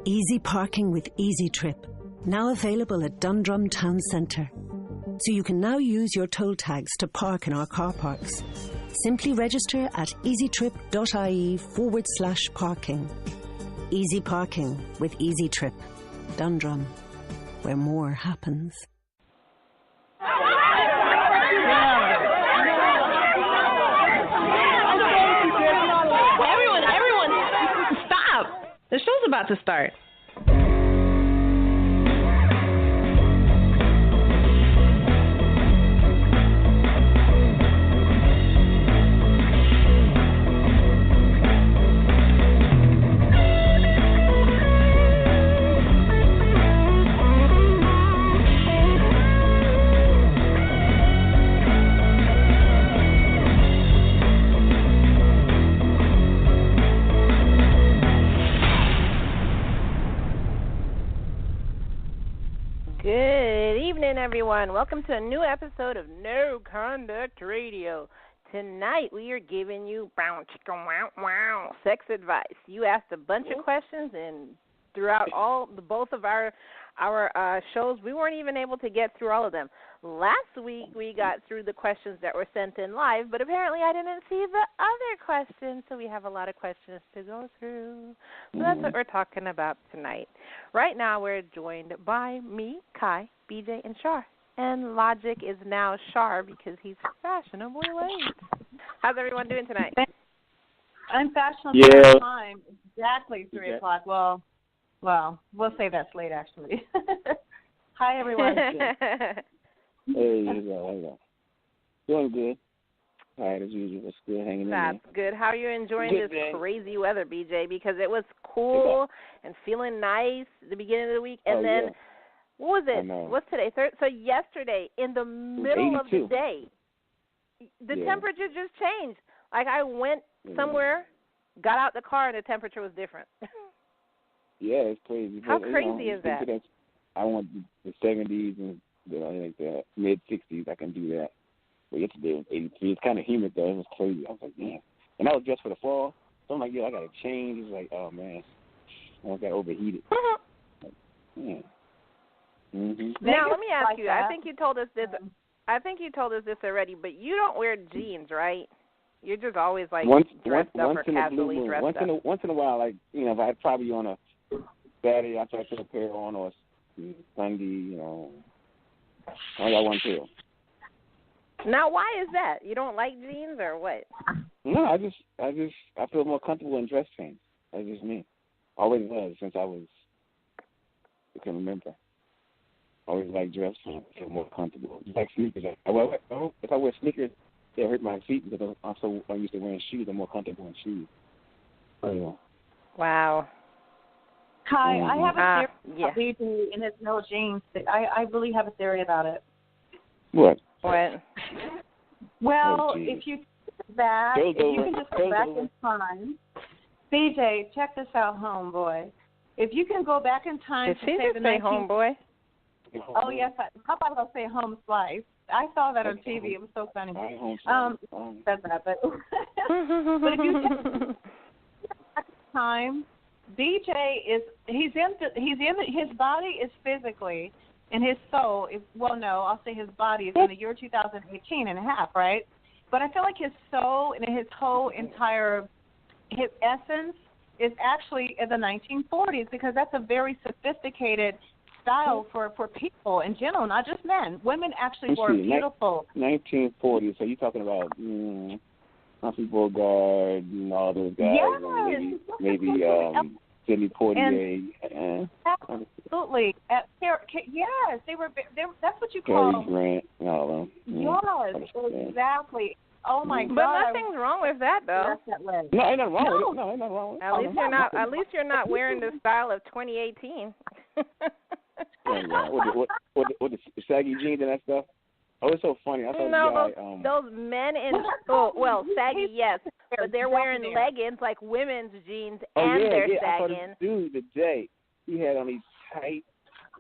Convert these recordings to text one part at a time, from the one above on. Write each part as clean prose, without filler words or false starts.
Easy parking with Easy Trip, now available at Dundrum Town Centre. So you can now use your toll tags to park in our car parks. Simply register at easytrip.ie/parking. Easy parking with Easy Trip. Dundrum, where more happens. Everyone, stop! The show's about to start. Good evening, everyone. Welcome to a new episode of No Conduct Radio. Tonight, we are giving you sex advice. You asked a bunch of questions, and throughout both of our shows, we weren't even able to get through all of them. Last week, we got through the questions that were sent in live, but apparently I didn't see the other questions, so we have a lot of questions to go through. So that's what we're talking about tonight. Right now, we're joined by me, Kai, BJ, and Char. And Logic is now Char because he's fashionably late. How's everyone doing tonight? I'm fashionably on time. Exactly 3 o'clock. Well, we'll say that's late, actually. Hi, everyone. Hey, how you go? Doing good. All right, as usual. It's good hanging in there. That's good. How are you enjoying this crazy weather, BJ? Because it was cool and feeling nice at the beginning of the week. And then, what was it? What's today? So yesterday, in the middle of the day, the temperature just changed. Like I went somewhere, got out the car, and the temperature was different. Yeah, it's crazy. How crazy is that? I want the 70s and like the mid-60s. I can do that. But yesterday it was 83. It's kind of humid, though. It was crazy. I was like, man. And I was dressed for the fall. So I'm like, I got to change. It's like, oh, man. I got overheated. Like, man. Now, let me ask you. I think you told us this. Already, but you don't wear jeans, right? You're just always, like, dressed up or casually dressed up. Once in a while, like, if I probably on a Saturday, I try to put a pair on, or Sunday, I got one pair. Now, why is that? You don't like jeans or what? No, I feel more comfortable in dress pants. That's just me. Always was since I can remember. Always like dress pants. I feel more comfortable. Just like sneakers. If I wear sneakers, they hurt my feet because I'm used to wearing shoes. I'm more comfortable in shoes. Oh, yeah. Wow. Kai, I have a theory about BJ and his no jeans. I really have a theory about it. What? Well, if you can just go back in time. BJ, check this out, homeboy. If you can go back in time to say the homeboy. Oh, yes. How about I'll say home slice? I saw that on TV. It was so funny. Said that, but but if you check back in time, BJ he's in his body is physically, and his soul is, I'll say his body is in the year 2018 and a half, right? But I feel like his soul and his whole his essence is actually in the 1940s, because that's a very sophisticated style for people in general, not just men. Women actually wore beautiful. 1940s, so you're talking about Humphrey Bogart and all those guys. Yes. And maybe Sidney Poitier. Absolutely. Yes, they were. That's what you call. Cary Grant and all of them. Yes, exactly. Oh my God! But nothing's wrong with that, though. No, ain't nothing wrong with it. No, ain't nothing wrong with it. At least you're not wearing the style of 2018. With the saggy jeans and that stuff. Oh, it's so funny. I thought those men in saggy, yes, but they're wearing leggings like women's jeans, and they're sagging. I saw this dude today. He had on these tight,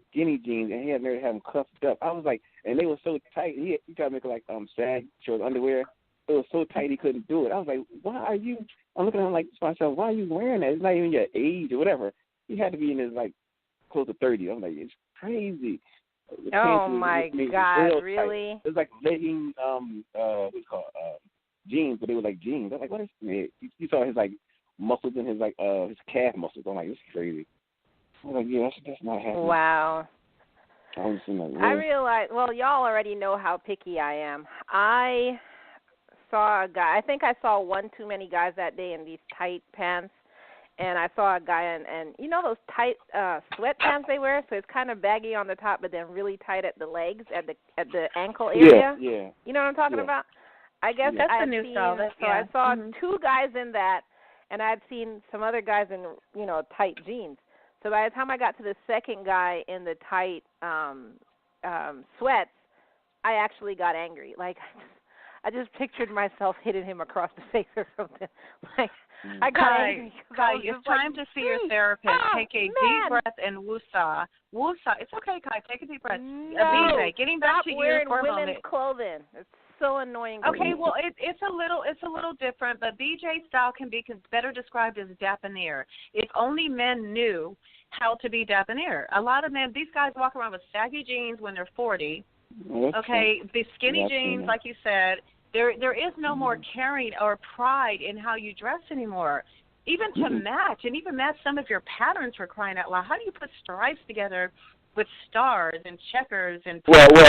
skinny jeans, and he had never had them cuffed up. I was like, and they were so tight. He tried to make it like sag short underwear. It was so tight he couldn't do it. I was like, why are you? I'm looking at him like to myself, why are you wearing that? It's not even your age or whatever. he had to be in his like close to 30. I'm like, it's crazy. The Oh pants my God, really? Tight. It was like legging, what's it called, jeans, but they were like jeans. I'm like, what is it? You saw his like muscles in his like his calf muscles. I'm like, this is crazy. I'm like, yeah, that's not happening. Wow. I realize, well, y'all already know how picky I am. I saw a guy, I think I saw one too many guys that day in these tight pants, and I saw a guy in you know those tight sweatpants they wear, so it's kind of baggy on the top, but then really tight at the legs, at the ankle area. Yeah. You know what I'm talking about? I guess that's I the new style. I saw two guys in that, and I'd seen some other guys in tight jeans. So by the time I got to the second guy in the tight sweats, I actually got angry. Like, I just pictured myself hitting him across the face or something. Like, I got angry. Kai, it's time to see your therapist. Take a deep breath and woosah. Woosah. It's okay, Kai. Take a deep breath. No, BJ, getting back to you for a moment. Stop wearing women's clothing. It's so annoying. Okay, well, it's a little different, but BJ style can be better described as debonair. If only men knew how to be debonair. A lot of men, these guys walk around with saggy jeans when they're 40. Okay, the skinny jeans, like you said, there is no more caring or pride in how you dress anymore. Even to match, and even match some of your patterns, for crying out loud. How do you put stripes together with stars and checkers and sometimes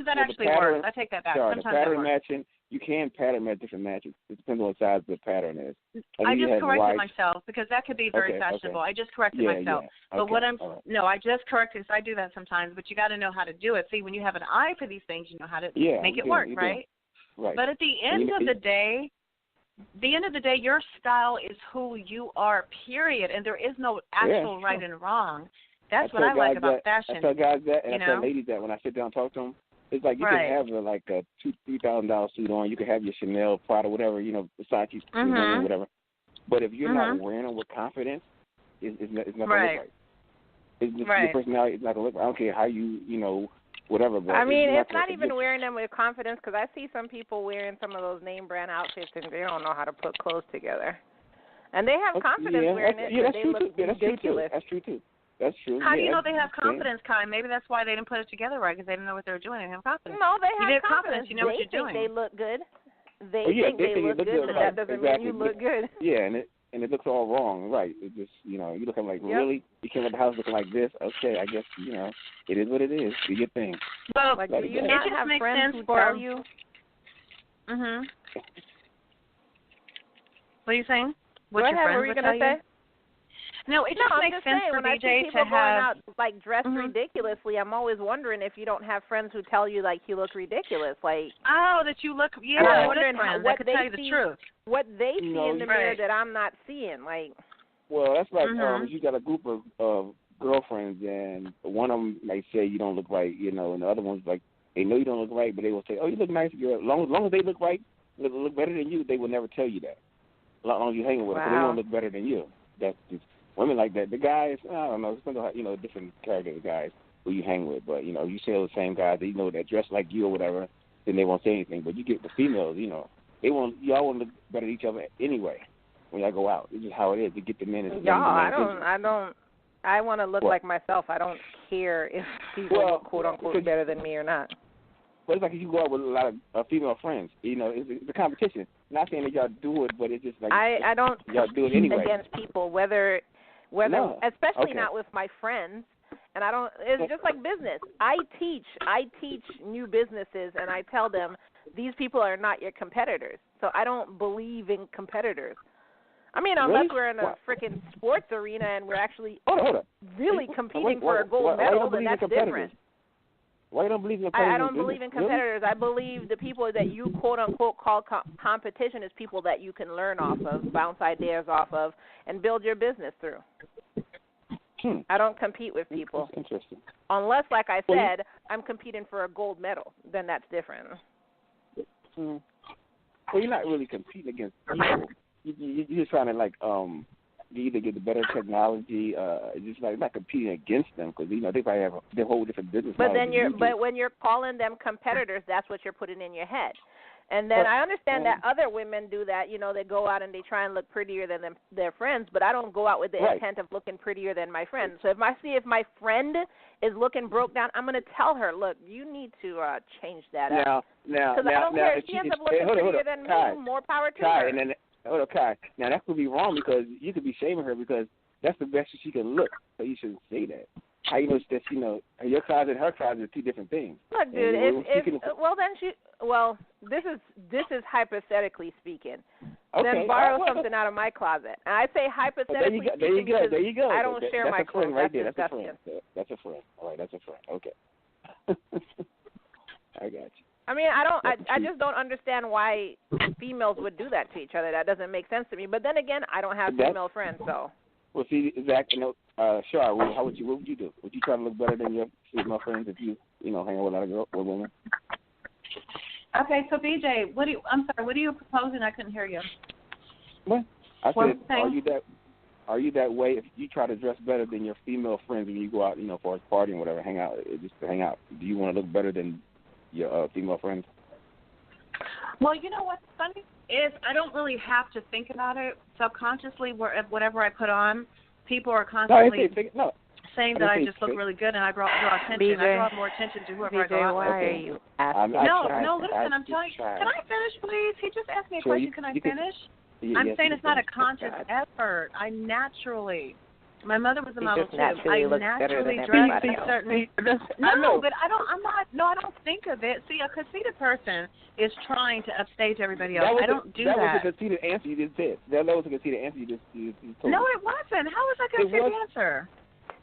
that actually works. I take that back. Sorry, sometimes the pattern matching, you can pattern match different matches. It depends on what size the pattern is. I just corrected myself because that could be very fashionable. I just corrected myself. Yeah. But no, I just corrected because I do that sometimes. But you got to know how to do it. See, when you have an eye for these things, you know how to make it work, right? Right. But at the end of the day, your style is who you are, period. And there is no actual right and wrong. That's what I like about fashion. I tell guys that, and I tell ladies that when I sit down and talk to them. It's like you can have like a $2,000-$3,000 suit on. You can have your Chanel, Prada, whatever, Versace, whatever. But if you're not wearing them with confidence, it's not going to look right. Your personality is not going to look right. I don't care how you, whatever. But I mean, it's not even wearing them with confidence, because I see some people wearing some of those name brand outfits and they don't know how to put clothes together. And they have confidence wearing it, but they look ridiculous. That's true, too. That's true. How do you know they have confidence, Kai? Maybe that's why they didn't put it together right, because they didn't know what they were doing. They didn't have confidence. No, they have confidence. You know what you're doing. They look good. They think they look good, but that doesn't mean you look good. Yeah, and it looks all wrong, right? It just, you looking like, really? You came at the house looking like this? Okay, I guess, it is what it is. Do your thing. Well, like, do you not have friends who tell you? Mm-hmm. What are you saying? What were you going to say? No, it just makes sense for BJ to have. Going out, like, dressed ridiculously, I'm always wondering if you don't have friends who tell you, like, you look ridiculous. Like, that you look, what is friends that could tell you the truth. What they see in the mirror that I'm not seeing, like. Well, that's like you got a group of girlfriends, and one of them might say you don't look right, and the other one's like, they know you don't look right, but they will say, oh, you look nice. As long as they look right, look better than you, they will never tell you that. As long as you're hanging with them, they won't look better than you. That's just. Women like that. The guys, I don't know. It depends on, different character of guys who you hang with. But, you see all the same guys that, that dress like you or whatever, then they won't say anything. But you get the females, y'all want to look better than each other anyway when y'all go out. It's just how it is. You get the men. I want to look like myself. I don't care if people look, quote unquote, better than me or not. But it's like if you go out with a lot of female friends, it's a competition. Not saying that y'all do it, but it's just like I don't y'all do it anyway. Against people, whether especially not with my friends. And I don't. It's just like business. I teach new businesses, and I tell them these people are not your competitors. So I don't believe in competitors. I mean, unless we're in a freaking sports arena and we're actually really competing for a gold medal, then that's different. Why you don't believe in competitors? I don't believe in competitors. I believe the people that you, quote-unquote, call competition is people that you can learn off of, bounce ideas off of, and build your business through. I don't compete with people. That's interesting. Unless, like I said, I'm competing for a gold medal. Then that's different. Well, you're not really competing against people. You're just trying to, you either get the better technology, just like not competing against them because they probably have their whole different business. But when you're calling them competitors, that's what you're putting in your head. And then I understand that other women do that. You know, they go out and they try and look prettier than their friends, but I don't go out with the intent of looking prettier than my friends. So if my friend is looking broke down, I'm going to tell her, look, you need to change that up. Because I don't care if she ends up looking prettier than me, more power to her. And then, hold on, Kai. Now, that could be wrong because you could be shaming her because that's the best she can look. So you shouldn't say that. How you know that, you know, your closet and her closet are two different things. Look, dude, this is hypothetically speaking. Okay. Then borrow something out of my closet. And I say hypothetically speaking. There you go. I don't share my clothes. Right there. That's a friend. That's a friend. All right, that's a friend. Okay. I got you. I mean, I just don't understand why females would do that to each other. That doesn't make sense to me. But then again, I don't have female friends, so. Well, see, Zach, Char, what would you do? Would you try to look better than your female friends if you hang out with other women? Okay, so BJ, what are you proposing? I couldn't hear you. What? I said, are you that way if you try to dress better than your female friends when you go out, for a party and whatever, hang out, just to hang out? Do you want to look better than your female friends? Well, you know what's funny is I don't really have to think about it subconsciously. Whatever I put on, people are constantly saying that I just look really good and I draw attention. BJ, I draw more attention to whoever I go out with. Why are you asking? No, listen, I'm telling you. Can I finish, please? He just asked me a question. Can I finish? I'm saying it's not a conscious effort. I naturally. My mother was a model too. I naturally dress in certain. No, but I don't think of it. See, a conceited person is trying to upstage everybody else. I don't do that. That was a conceited answer you just said. That was a conceited answer you just told me. No, it wasn't. How was that a conceited answer?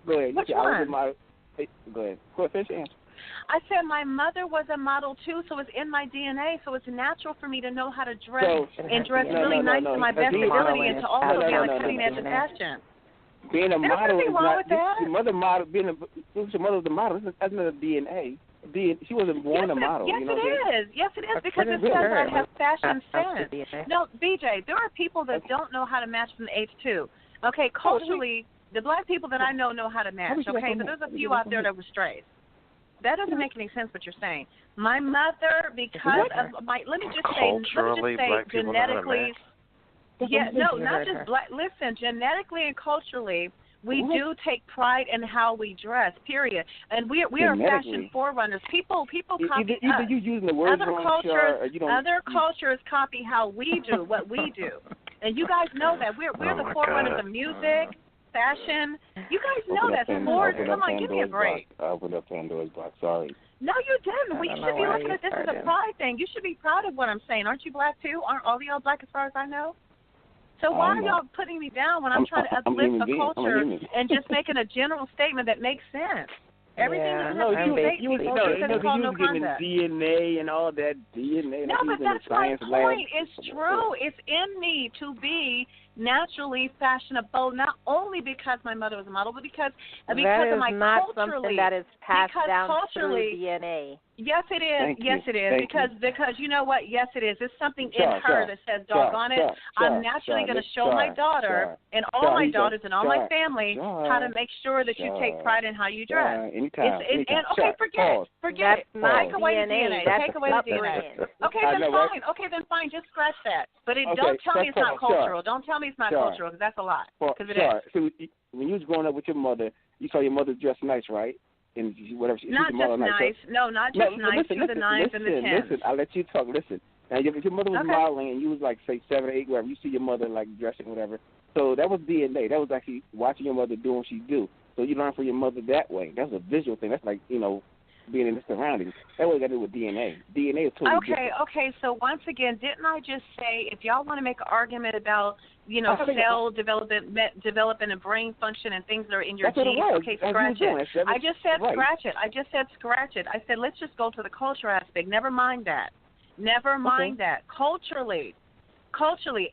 Go ahead. Which one? Go ahead. Go ahead. Finish your answer. I said my mother was a model too, so it's in my DNA. So it's natural for me to know how to dress and dress really nice to my best ability and to also be on the cutting edge of fashion. Being a model is not. Your mother model. Your mother was a model. That's not a DNA. She wasn't born a model. Yes, it is. Yes, it is because it says I have fashion sense. No, BJ, there are people that don't know how to match from the age 2. Okay, culturally, the black people that I know how to match. Okay, but there's a few out there that were strays. That doesn't make any sense what you're saying. My mother, because of my, let me just say, genetically. Yeah, no, not just black. Listen, genetically and culturally, we do take pride in how we dress. Period. And we are fashion forerunners. People copy either us. You using the words wrong, or you don't. Other cultures copy how we do what we do, and you guys know that we're the forerunners of music, fashion. You guys know that. Sports. Come on, give me a break. I opened up Pandora's box. Sorry. No, you didn't. We should be looking at this as a pride thing. You should be proud of what I'm saying. Aren't you black too? Aren't all of y'all black as far as I know? So why are y'all putting me down when I'm trying to uplift the culture and just making a general statement that makes sense? Everything doesn't have to be you was giving DNA and all that DNA. No, but that's my point. It's true. It's in me to be naturally fashionable, not only because my mother was a model, but because of my culturally. That is not something that is passed down through DNA. Yes, it is. Because you know what? Yes, it is. There's something in her that says, doggone it, I'm naturally going to show my daughter and all my daughters and all my family how to make sure that you take pride in how you dress. Anytime. Forget it. Take away the DNA. Take away the DNA. Okay, then fine. Just scratch that. But don't tell me it's not cultural. Don't tell me it's not cultural because that's a lie. Because it is. So when you was growing up with your mother, you saw your mother dress nice, right? And whatever not just nice. No, not just nice. To the 9s and the 10s. Listen, I'll let you talk. Listen. Now, if your mother was modeling and you was like, say, 7 or 8, whatever, you see your mother like dressing, whatever. So that was DNA. That was actually watching your mother doing what she do. So you learn from your mother that way. That's a visual thing. That's like, being in the surroundings. That way got to do with DNA. DNA is totally different. Okay. So once again, didn't I just say if y'all want to make an argument about cell development and brain function and things that are in your genes, okay, scratch it. I just said scratch it. I said let's just go to the culture aspect. Never mind that. Culturally,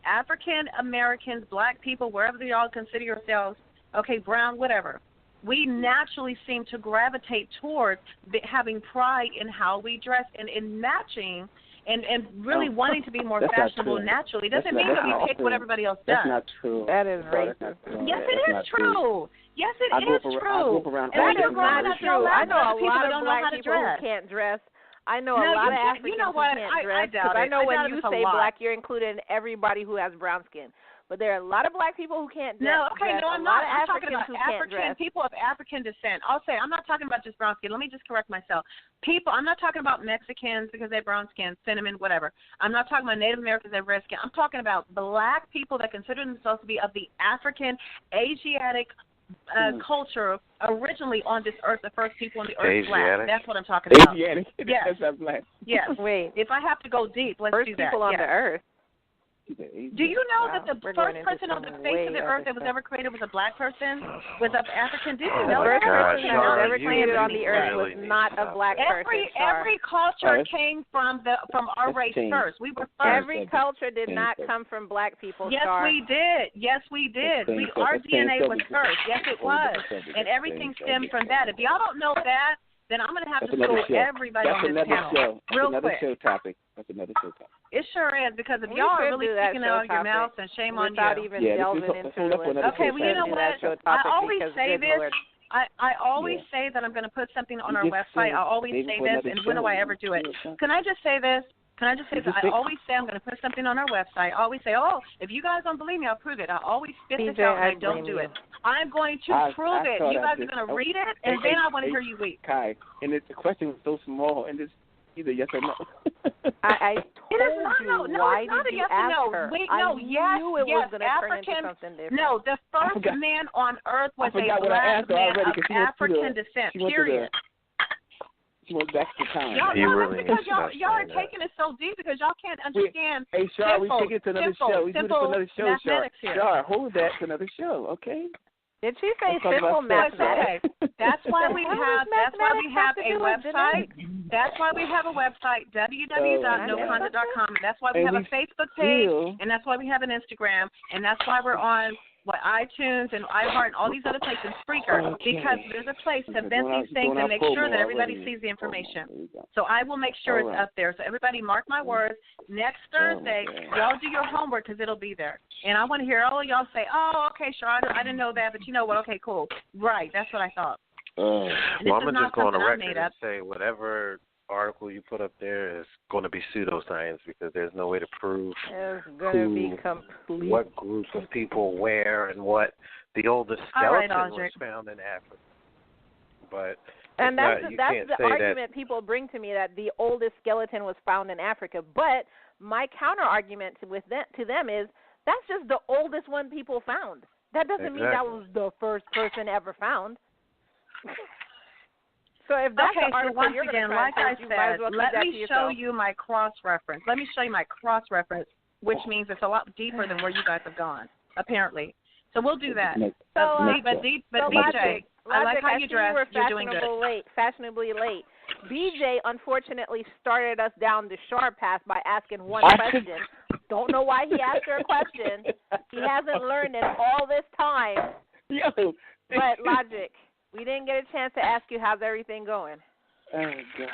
African Americans, black people, wherever y'all consider yourselves, okay, brown, whatever. We naturally seem to gravitate towards having pride in how we dress and in matching and really wanting to be more fashionable naturally. Doesn't mean that we pick what everybody else does. That's not true. That is racist. Yes, it is true. Yes, it is true. That is not true. I know a lot of black people who can't dress. I know a lot of Africans you know what? who can't dress. I doubt I know it. when you say black, you're including everybody who has brown skin. But there are a lot of black people who can't dress. No, okay, no, I'm not. I'm talking about African people of African descent. I'll say I'm not talking about just brown skin. Let me just correct myself. I'm not talking about Mexicans because they have brown skin, cinnamon, whatever. I'm not talking about Native Americans that have red skin. I'm talking about black people that consider themselves to be of the African, Asiatic culture originally on this earth. The first people on the earth black. That's what I'm talking about. Asiatic. Yes. That's black. Yes. Wait. If I have to go deep, let's first do that. people on the earth. Do you know that the first person on the face of the earth that was ever created was a black person? Was of African? Did you know that? The first person that was ever created on the earth was not a black person. Every culture came from our race first. We were first. Every culture did not come from black people. Yes, we did. Yes, we did. Our DNA was first. Yes, it was. And everything stemmed from that. If y'all don't know that, then I'm going to have to school everybody on this panel. Real quick. That's another show topic. It sure is, because if y'all are really speaking out of your mouth, and shame on you. Without even delving into it. Okay, well, you know what? I always say this. I always say that I'm going to put something on our website. I always say this, and when do I ever do it? Can I just say this? I always say I'm going to put something on our website. I always say, if you guys don't believe me, I'll prove it. I always spit this out and I don't do it. I'm going to prove it. You guys are going to read it, and then I want to hear you weep. Kai, and the question was so small, and it's either yes or no. I told you. No, why it's not did a you yes ask or no. her? Wait, I no, knew it was going to turn into something different. No, the first man on earth was a black man of African descent, period. She went back to town. Y'all are taking it so deep because y'all can't understand. Hey, Char, we take it to another show. We do it to another show, Char. Char, hold that to another show, okay? Did she say simple mathematics? Okay. That's why we have a website. That's why we have a website, www.noconduct.com. That's why we have a Facebook page, and that's why we have an Instagram, and that's why we're on iTunes and iHeart and all these other places, Spreaker, because there's a place to vent these things and make sure that everybody sees the information. So I will make sure it's up there. So everybody mark my words. Next Thursday, y'all do your homework because it'll be there. And I want to hear all of y'all say, okay, sure, I didn't know that, but you know what? Okay, cool. Right, that's what I thought. Well, I'm going to just go on the record and say whatever article you put up there is going to be pseudoscience because there's no way to prove what group of people where and what the oldest skeleton was found in Africa. But and that's the argument people bring to me, that the oldest skeleton was found in Africa. But my counter argument to them is that's just the oldest one people found. That doesn't mean that was the first person ever found. So if that's the article once again, like I said, let me show you my cross-reference. Let me show you my cross-reference, which means it's a lot deeper than where you guys have gone, apparently. So we'll do that. But BJ, I like how you dress. You're doing good. Fashionably late. BJ, unfortunately, started us down the Char path by asking one question. Don't know why he asked her a question. He hasn't learned in all this time. But Logic, we didn't get a chance to ask you how's everything going. Oh, God.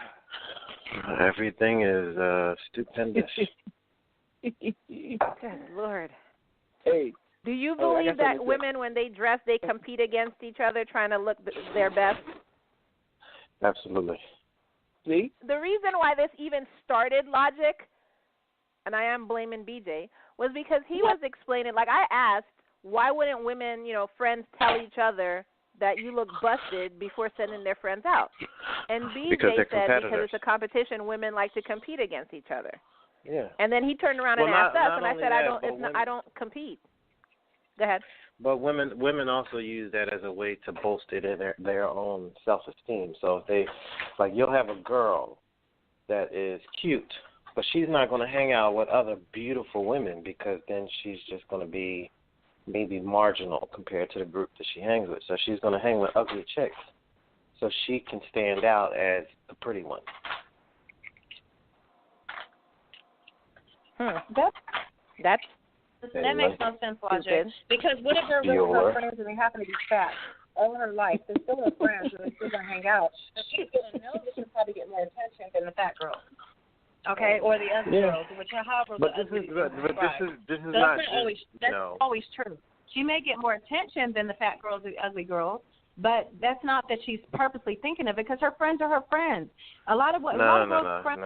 Everything is stupendous. Good Lord. Hey. Do you believe that women, when they dress, they compete against each other trying to look their best? Absolutely. See? The reason why this even started, Logic, and I am blaming BJ, was because he was explaining, like I asked, why wouldn't women, friends tell each other that you look busted before sending their friends out? And BJ said because it's a competition, women like to compete against each other. Yeah. And then he turned around and asked us, and I said, I don't compete. Go ahead. But women also use that as a way to bolster their own self-esteem. So if they, you'll have a girl that is cute, but she's not going to hang out with other beautiful women because then she's just going to be maybe marginal compared to the group that she hangs with. So she's going to hang with ugly chicks so she can stand out as the pretty one. That makes no sense, Logic. Because what if they're really her friends and they happen to be fat all her life? They're still her friends and they're still going to hang out. And she's going to know that she'll probably get more attention than the fat girl. Okay, or the other girls, however. But this is not always true. She may get more attention than the fat girls or the ugly girls, But that's not that she's purposely thinking of it, because her friends are her friends. A lot of friends.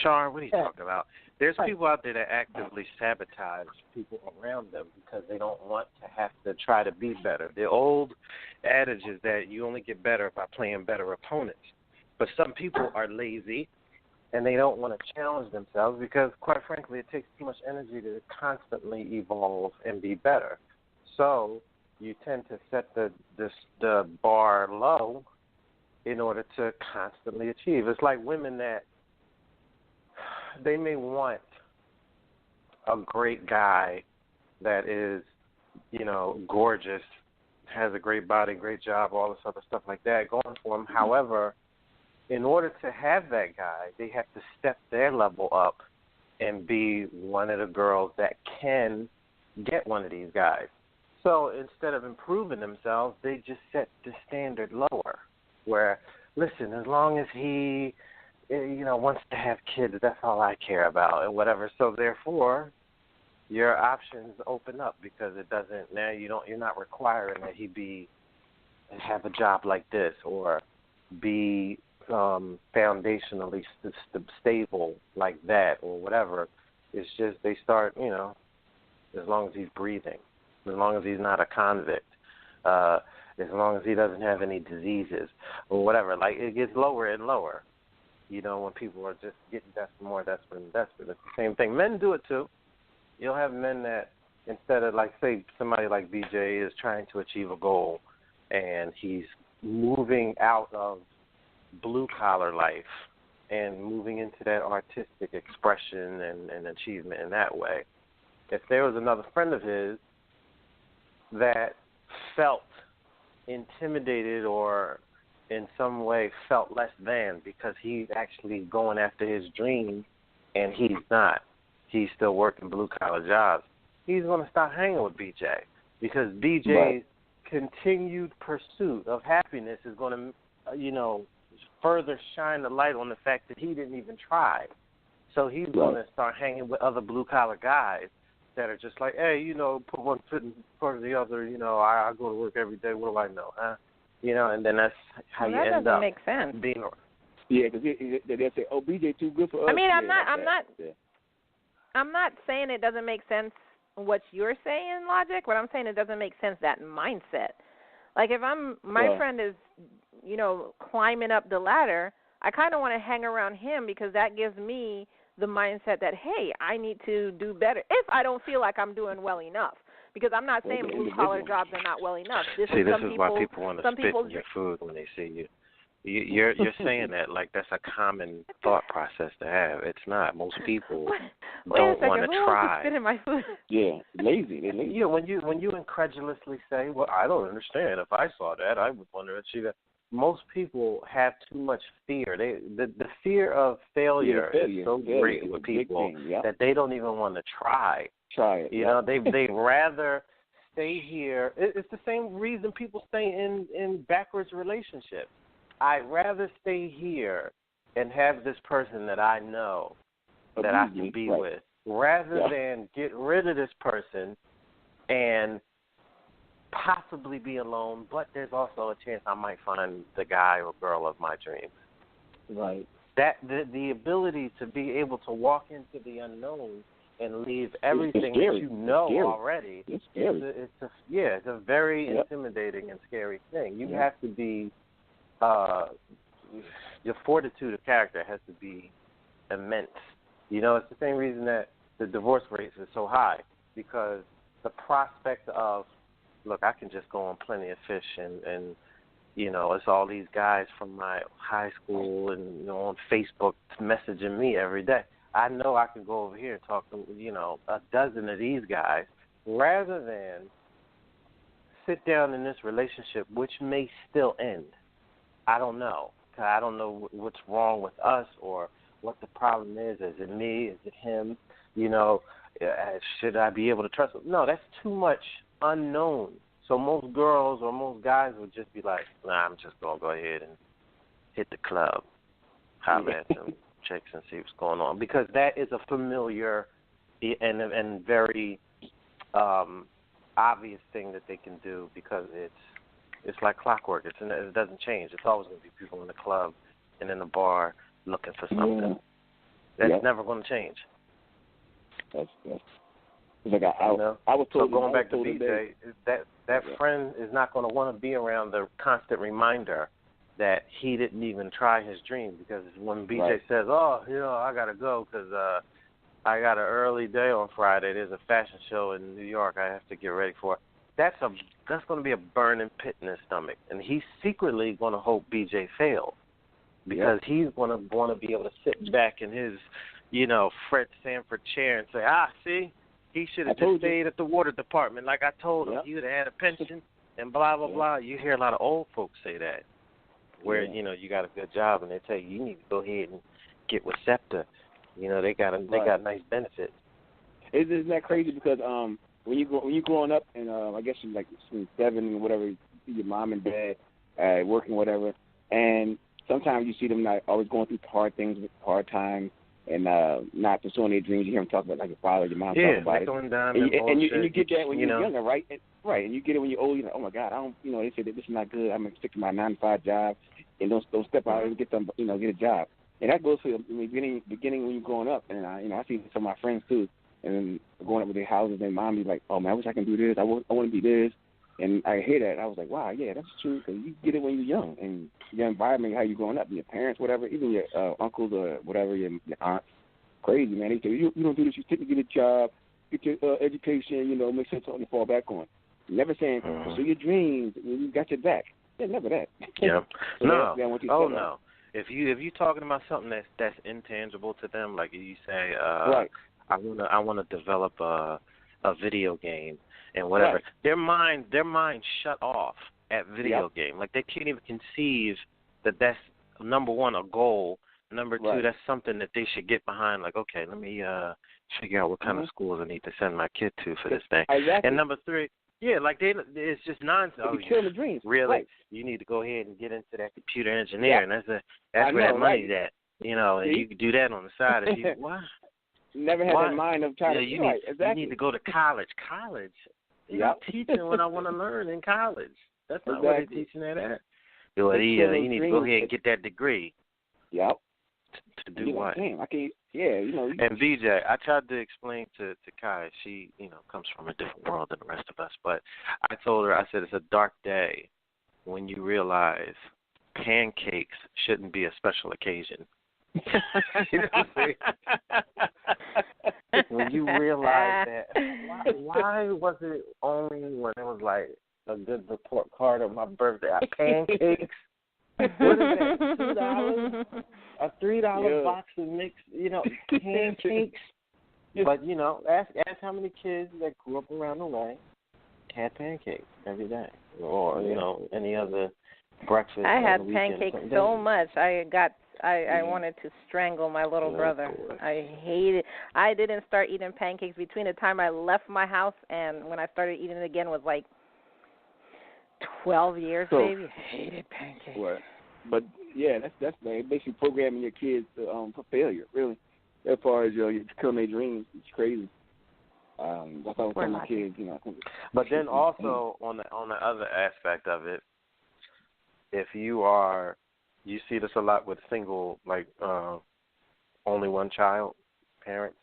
Char, what are you talking about? There's people out there that actively sabotage people around them because they don't want to have to try to be better. The old adage is that you only get better by playing better opponents. But some people are lazy and they don't want to challenge themselves because, quite frankly, it takes too much energy to constantly evolve and be better. So you tend to set the bar low in order to constantly achieve. It's like women that they may want a great guy that is, gorgeous, has a great body, great job, all this other stuff like that going for them. However, in order to have that guy, they have to step their level up and be one of the girls that can get one of these guys. So instead of improving themselves, they just set the standard lower. Where, listen, as long as he, wants to have kids, that's all I care about, and whatever. So therefore, your options open up because it doesn't. Now you're not requiring that he have a job like this or be foundationally stable like that or whatever. It's just they start, as long as he's breathing. As long as he's not a convict, as long as he doesn't have any diseases or whatever. Like, it gets lower and lower, when people are just getting more desperate and desperate. It's the same thing. Men do it too. You'll have men that instead of, like, say, somebody like BJ is trying to achieve a goal and he's moving out of blue-collar life and moving into that artistic expression and achievement in that way. If there was another friend of his that felt intimidated or in some way felt less than because he's actually going after his dream and he's not. He's still working blue-collar jobs. He's going to stop hanging with BJ because BJ's continued pursuit of happiness is going to, further shine the light on the fact that he didn't even try. So he's going to start hanging with other blue-collar guys that are just like, hey, put one foot in front of the other, I go to work every day, what do I know, huh? And then that's how you end up. That doesn't make sense. Yeah, because they say, oh, BJ too good for us. I mean, I'm not saying it doesn't make sense what you're saying, logic, but I'm saying it doesn't make sense, that mindset. Like, if my friend is, climbing up the ladder, I kind of want to hang around him because that gives me the mindset that, hey, I need to do better if I don't feel like I'm doing well enough. Because I'm not saying blue-collar jobs are not well enough. This is why people want to spit in your food when they see you. You're saying that like that's a common thought process to have. It's not. Most people don't want to try. Spit in my food? Yeah, lazy. They're lazy. Yeah, when you incredulously say, well, I don't understand. If I saw that, I would wonder if she got. Most people have too much fear. The fear of failure is so great with people that they don't even want to try. Try it. They rather stay here. It's the same reason people stay in backwards relationships. I'd rather stay here and have this person that I know that I can be with rather than get rid of this person and possibly be alone, but there's also a chance I might find the guy or girl of my dreams. Right. That the ability to be able to walk into the unknown and leave everything that you know already. It's scary. It's a very intimidating and scary thing. You have to be your fortitude of character has to be immense. It's the same reason that the divorce rate is so high, because the prospect of, look, I can just go on Plenty of Fish and it's all these guys from my high school and on Facebook messaging me every day. I know I can go over here and talk to a dozen of these guys rather than sit down in this relationship, which may still end. I don't know. I don't know what's wrong with us or what the problem is. Is it me? Is it him? Should I be able to trust him? No, that's too much unknown. So most girls or most guys would just be like, nah, I'm just going to go ahead and hit the club, holler at some chicks and see what's going on. Because that is a familiar and very obvious thing that they can do because it's like clockwork. It doesn't change. It's always going to be people in the club and in the bar looking for something. That's never going to change. That's it's like I was told. So going back to BJ, that friend is not going to want to be around the constant reminder that he didn't even try his dream, because when BJ says, "Oh, I got to go because I got an early day on Friday. There's a fashion show in New York. I have to get ready for it." That's going to be a burning pit in his stomach, and he's secretly going to hope BJ fails, because he's going to want to be able to sit back in his, Fred Sanford chair and say, see, he should have just stayed at the water department like I told him. He would have had a pension and blah, blah, blah. You hear a lot of old folks say that, where, you got a good job, and they tell you need to go ahead and get with SEPTA. They got nice benefits. Isn't that crazy? Because when you growing up, and I guess you're like 7 or whatever, you see your mom and dad working whatever, and sometimes you see them not always going through hard things, hard times, and not pursuing their dreams. You hear them talk about, like, your father, your mom talk about it. And you get that when you're younger, right? And you get it when you're old. You're like, oh my God, I don't. They say that this is not good. I'm gonna stick to my 9-to-5 job, and don't step out and get them, get a job. And that goes for the beginning when you're growing up. And I see some of my friends too, and then growing up with their houses, and mom be like, oh man, I wish I can do this. I want to be this. And I hear that, and I was like, wow, yeah, that's true, because you get it when you're young, and your environment, how you're growing up, your parents, whatever, even your uncles or whatever, your aunts, crazy, man. They say, you don't do this, you take to get a job, get your education, make sure something to fall back on. Never saying, pursue your dreams, you got your back. Yeah, never that. Yeah. So no. If you're talking about something that's intangible to them, like you say, I want to develop a video game and whatever. Right. Their mind shut off at video game. Like, they can't even conceive that's number one, a goal. Number two, that's something that they should get behind. Like, okay, let me figure out what kind of schools I need to send my kid to for this thing. Exactly. And number three, it's just nonsense. Killing the dreams. Really? Right. You need to go ahead and get into that computer engineering. That's where that money's at. And you can do that on the side. If you what? Never had that mind of trying to. You need to go to college. College. You're not teaching what I want to learn in college. That's not what they're teaching that at. You need to go ahead and get that degree. Yep. To do what? Damn, I can't. And VJ, I tried to explain to Kai. She, comes from a different world than the rest of us. But I told her, I said, it's a dark day when you realize pancakes shouldn't be a special occasion. You know what I'm saying? When you realize that, why was it only when it was like a good report card of my birthday? Pancakes. What is that? $2? A $3 box of mixed, pancakes. But ask how many kids that grew up around the way had pancakes every day, or any other breakfast. I had pancakes so much. I wanted to strangle my little brother. I hated. I didn't start eating pancakes between the time I left my house and when I started eating it again was like 12 years, baby. I hated pancakes. Right. But that's basically programming your kids for failure, really. As far as you're killing their dreams, it's crazy. That's how I was telling my kids, But then also on the other aspect of it, if you see this a lot with single, like only one child parents.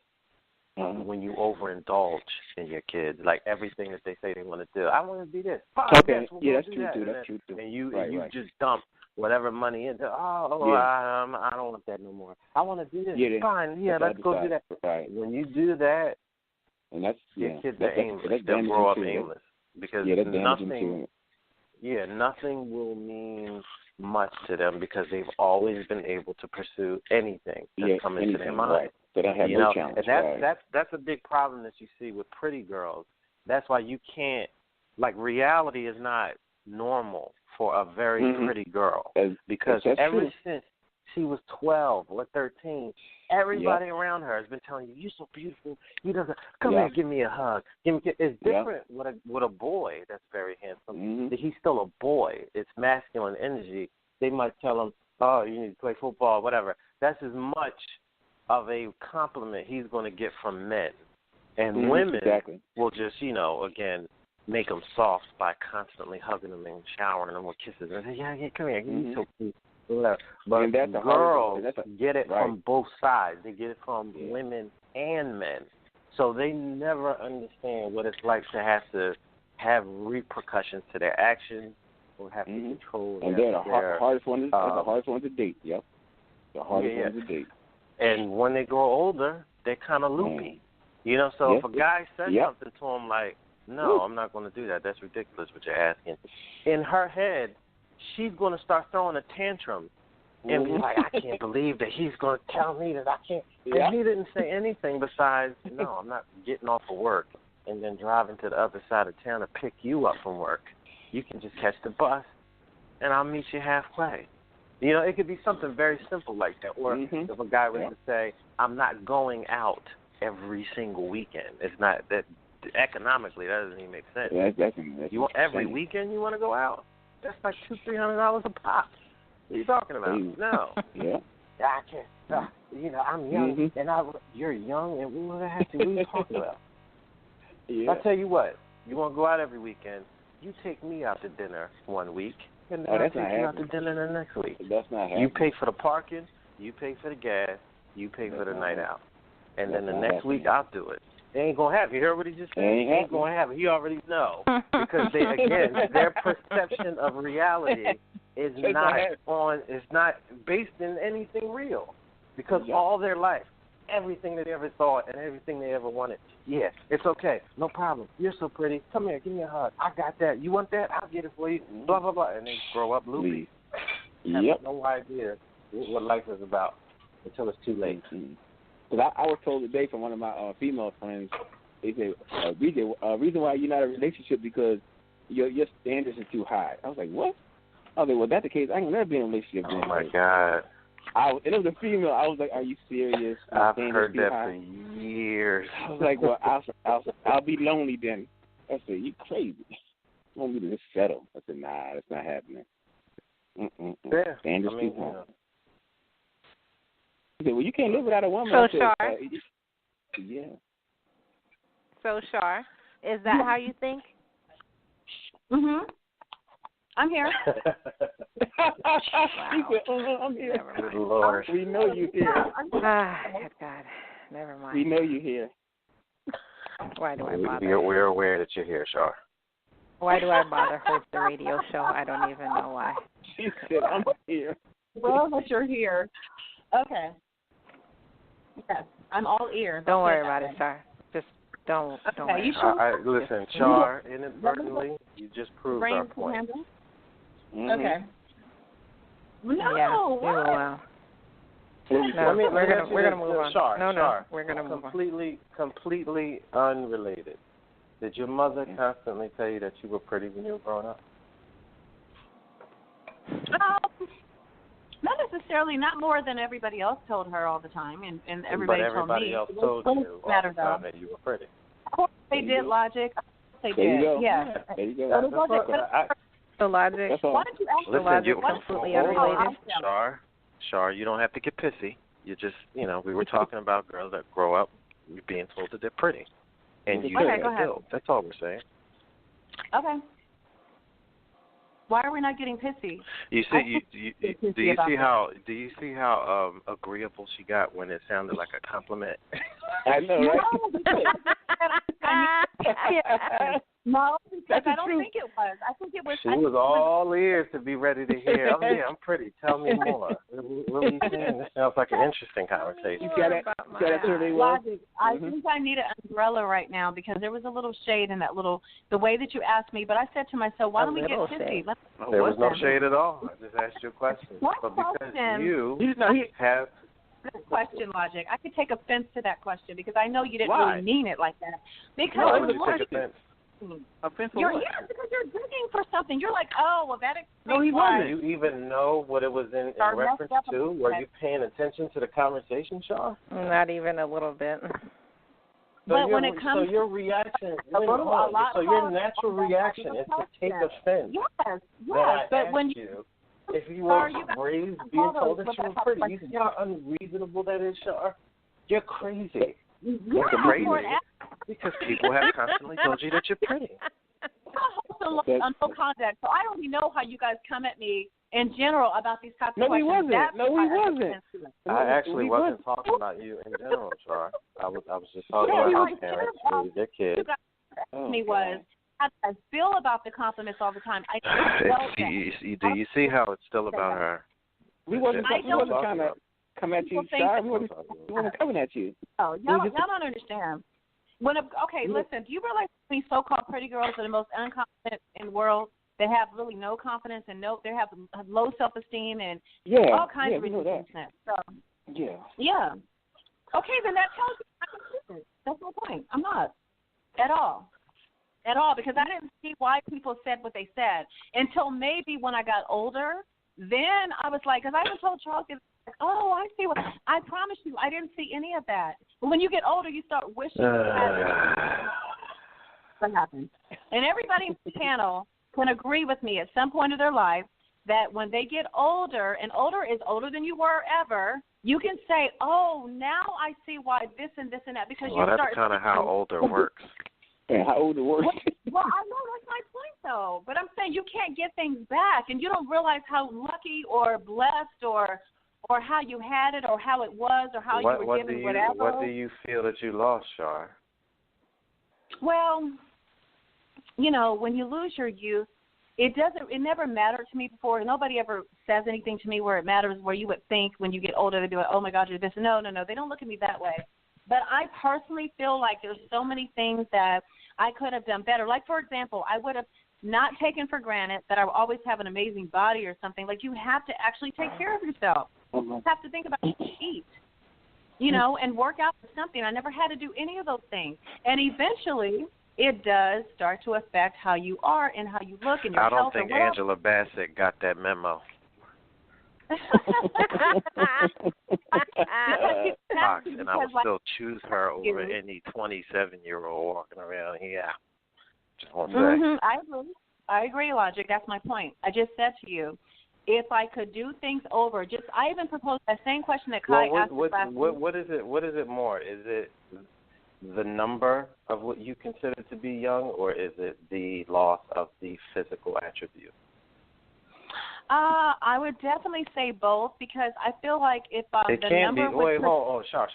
When you overindulge in your kids, like everything that they say they want to do. I want to be this. Okay. That's true too. That's true too. And you just dump whatever money into. I don't want that no more. I want to do this. Fine. Let's go do that. Right. When you do that, and that's your kids are aimless. They'll grow up aimless because nothing will mean much to them because they've always been able to pursue anything that's come into their mind. Right. So they have no challenge. And that's a big problem that you see with pretty girls. That's why you can't, reality is not normal for a very pretty girl. Because ever since she was 12 or 13, everybody around her has been telling you, you're so beautiful. Come here, give me a hug. It's different with a boy that's very handsome. He's still a boy. It's masculine energy. They might tell him, oh, you need to play football, whatever. That's as much of a compliment he's going to get from men. And women will just, again, make them soft by constantly hugging them and showering them with kisses. And say, yeah, come here, you're so cute. But girls get it from both sides. They get it from women and men. So they never understand what it's like to have repercussions to their actions or have to control. And they're the hardest one. That's the hardest one to date. Yep, the hardest one to date. And when they grow older, they're kind of loopy. You know, so if a guy says something to him like, "No, I'm not going to do that. That's ridiculous what you're asking," in her head, she's going to start throwing a tantrum and be like, "I can't believe that he's going to tell me that I can't." And he didn't say anything besides, "No, I'm not getting off of work and then driving to the other side of town to pick you up from work. You can just catch the bus, and I'll meet you halfway." You know, it could be something very simple like that. Or if a guy was to say, "I'm not going out every single weekend," it's not that economically that doesn't even make sense. That's you want every weekend you want to go out? That's like $200-$300 a pop. What are you talking about? No. I can't. You know, I'm young, and you're young, and what are you talking about? I'll tell you what. You want to go out every weekend? You take me out to dinner one week, and then I'll take you out to dinner the next week. That's not happening. You pay for the parking, you pay for the gas, you pay for the night out. And then the next week I'll do it. It ain't going to happen. You heard what he just said? It ain't going to happen. He already know. Because, their perception of reality is not based in anything real. Because all their life, everything they ever thought and everything they ever wanted, it's okay. No problem. You're so pretty. Come here. Give me a hug. I got that. You want that? I'll get it for you. Blah, blah, blah. And they grow up loopy. Have no idea what life is about until it's too late. Because I was told today from one of my female friends, they said, reason why you're not in a relationship because your standards are too high. I was like, what? I was like, well, that's the case. I ain't never been in a relationship. Oh, my God. And it was a female. I was like, are you serious? I've heard that for years. I was like, well, I'll be lonely then. I said, you crazy. You want me to just settle? I said, nah, that's not happening. Standards too high. He said, well, you can't live without a woman. So, Char. So, Char, is that how you think? I'm here. He said, I'm here. Good Lord. We know you're here. God. Never mind. We know you're here. Why do I bother? We're aware that you're here, Char. Why do I bother host the radio show? I don't even know why. She said, I'm here. Well, that you're here. Okay. Yes, I'm all ear. Don't worry about it, Char. Just don't worry. You sure? Listen, Char, inadvertently, you just proved our point. Okay. No. Yeah, we will. No, we're gonna move on. Char, no, we're gonna move on. Completely unrelated. Did your mother constantly tell you that you were pretty when you were growing up? Not necessarily. Not more than everybody else told her all the time, and everybody told me. But everybody else told you all the time that you were pretty. Of course they did, Logic. They did. There you go. Yeah. There you go. So Logic. Why don't you ask Listen, Logic? you're completely unrelated. Char, you don't have to get pissy. You just, we were talking about girls that grow up being told that they're pretty. And you go ahead. That's all we're saying. Okay. Why are we not getting pissy? You see, do you see how agreeable she got when it sounded like a compliment? I know, right? No, because I don't think it was. I think it was. She was all ears to be ready to hear. Oh, yeah, I'm pretty. Tell me more. What are you saying? This sounds like an interesting conversation. Logic. I think I need an umbrella right now because there was a little shade in the way that you asked me. But I said to myself, why don't we get pissy? There was no shade at all. I just asked you a question. What but question? Because you have... Question, Logic. I could take offense to that question because I know you didn't Why? really mean it like that. Because why would you take offense? You're here because you're digging for something. You're like, oh, well, that explains No, he why. wasn't. Do you even know what it was in reference to? Were you paying attention to the conversation, Char? Not even a little bit. But when it comes to your reaction, your natural reaction is to take offense. Yes, but when you, if you were raised being told that you were pretty, you see how unreasonable that is, Char? You're crazy. You're crazy because people have constantly told you that you're pretty. also looked on no conduct, so I don't even know how you guys come at me in general about these types of questions. No, we wasn't. I actually wasn't talking about you in general, Char. I was just talking about how parents raise their kids. You guys asked me was, how do I feel about the compliments all the time? I don't do you see how it's still about her? We wasn't trying to come at you, Char. We wasn't coming at you. Oh, y'all don't understand. Listen, do you realize these so-called pretty girls are the most unconfident in the world? They have really no confidence and they have low self-esteem and all kinds of ridiculousness. So, yeah. Okay, then that tells you I'm consistent. That's my point. I'm not at all, because I didn't see why people said what they said until maybe when I got older. Then I was like, because I even told Charles, oh, I see I promise you, I didn't see any of that. But when you get older, you start wishing you had what happened. And everybody in the panel can agree with me at some point of their life that when they get older, and older is older than you were ever, you can say, oh, now I see why this and this and that. Because that's kind of how older works. Yeah, how old it works. Well, I know that's my point, though. But I'm saying you can't get things back, and you don't realize how lucky or blessed or how you had it or how it was or how you were given whatever. What do you feel that you lost, Char? Well, when you lose your youth, it never mattered to me before. Nobody ever says anything to me where it matters, where you would think when you get older they'd be like, oh, my God, you're this. No, they don't look at me that way. But I personally feel like there's so many things that I could have done better. Like, for example, I would have not taken for granted that I would always have an amazing body or something. Like, you have to actually take care of yourself. You have to think about what you eat, and work out for something. I never had to do any of those things. And eventually it does start to affect how you are and how you look and your health. I don't think Angela Bassett got that memo. And I would still choose her over any 27-year-old walking around here. Just want to say. I agree, Logic. That's my point. I just said to you, if I could do things over, I even proposed that same question that Kai asked last week. What is it more? Is it the number of what you consider to be young, or is it the loss of the physical attribute? I would definitely say both, because I feel like if it the can't number be. Wait, hold on, Char.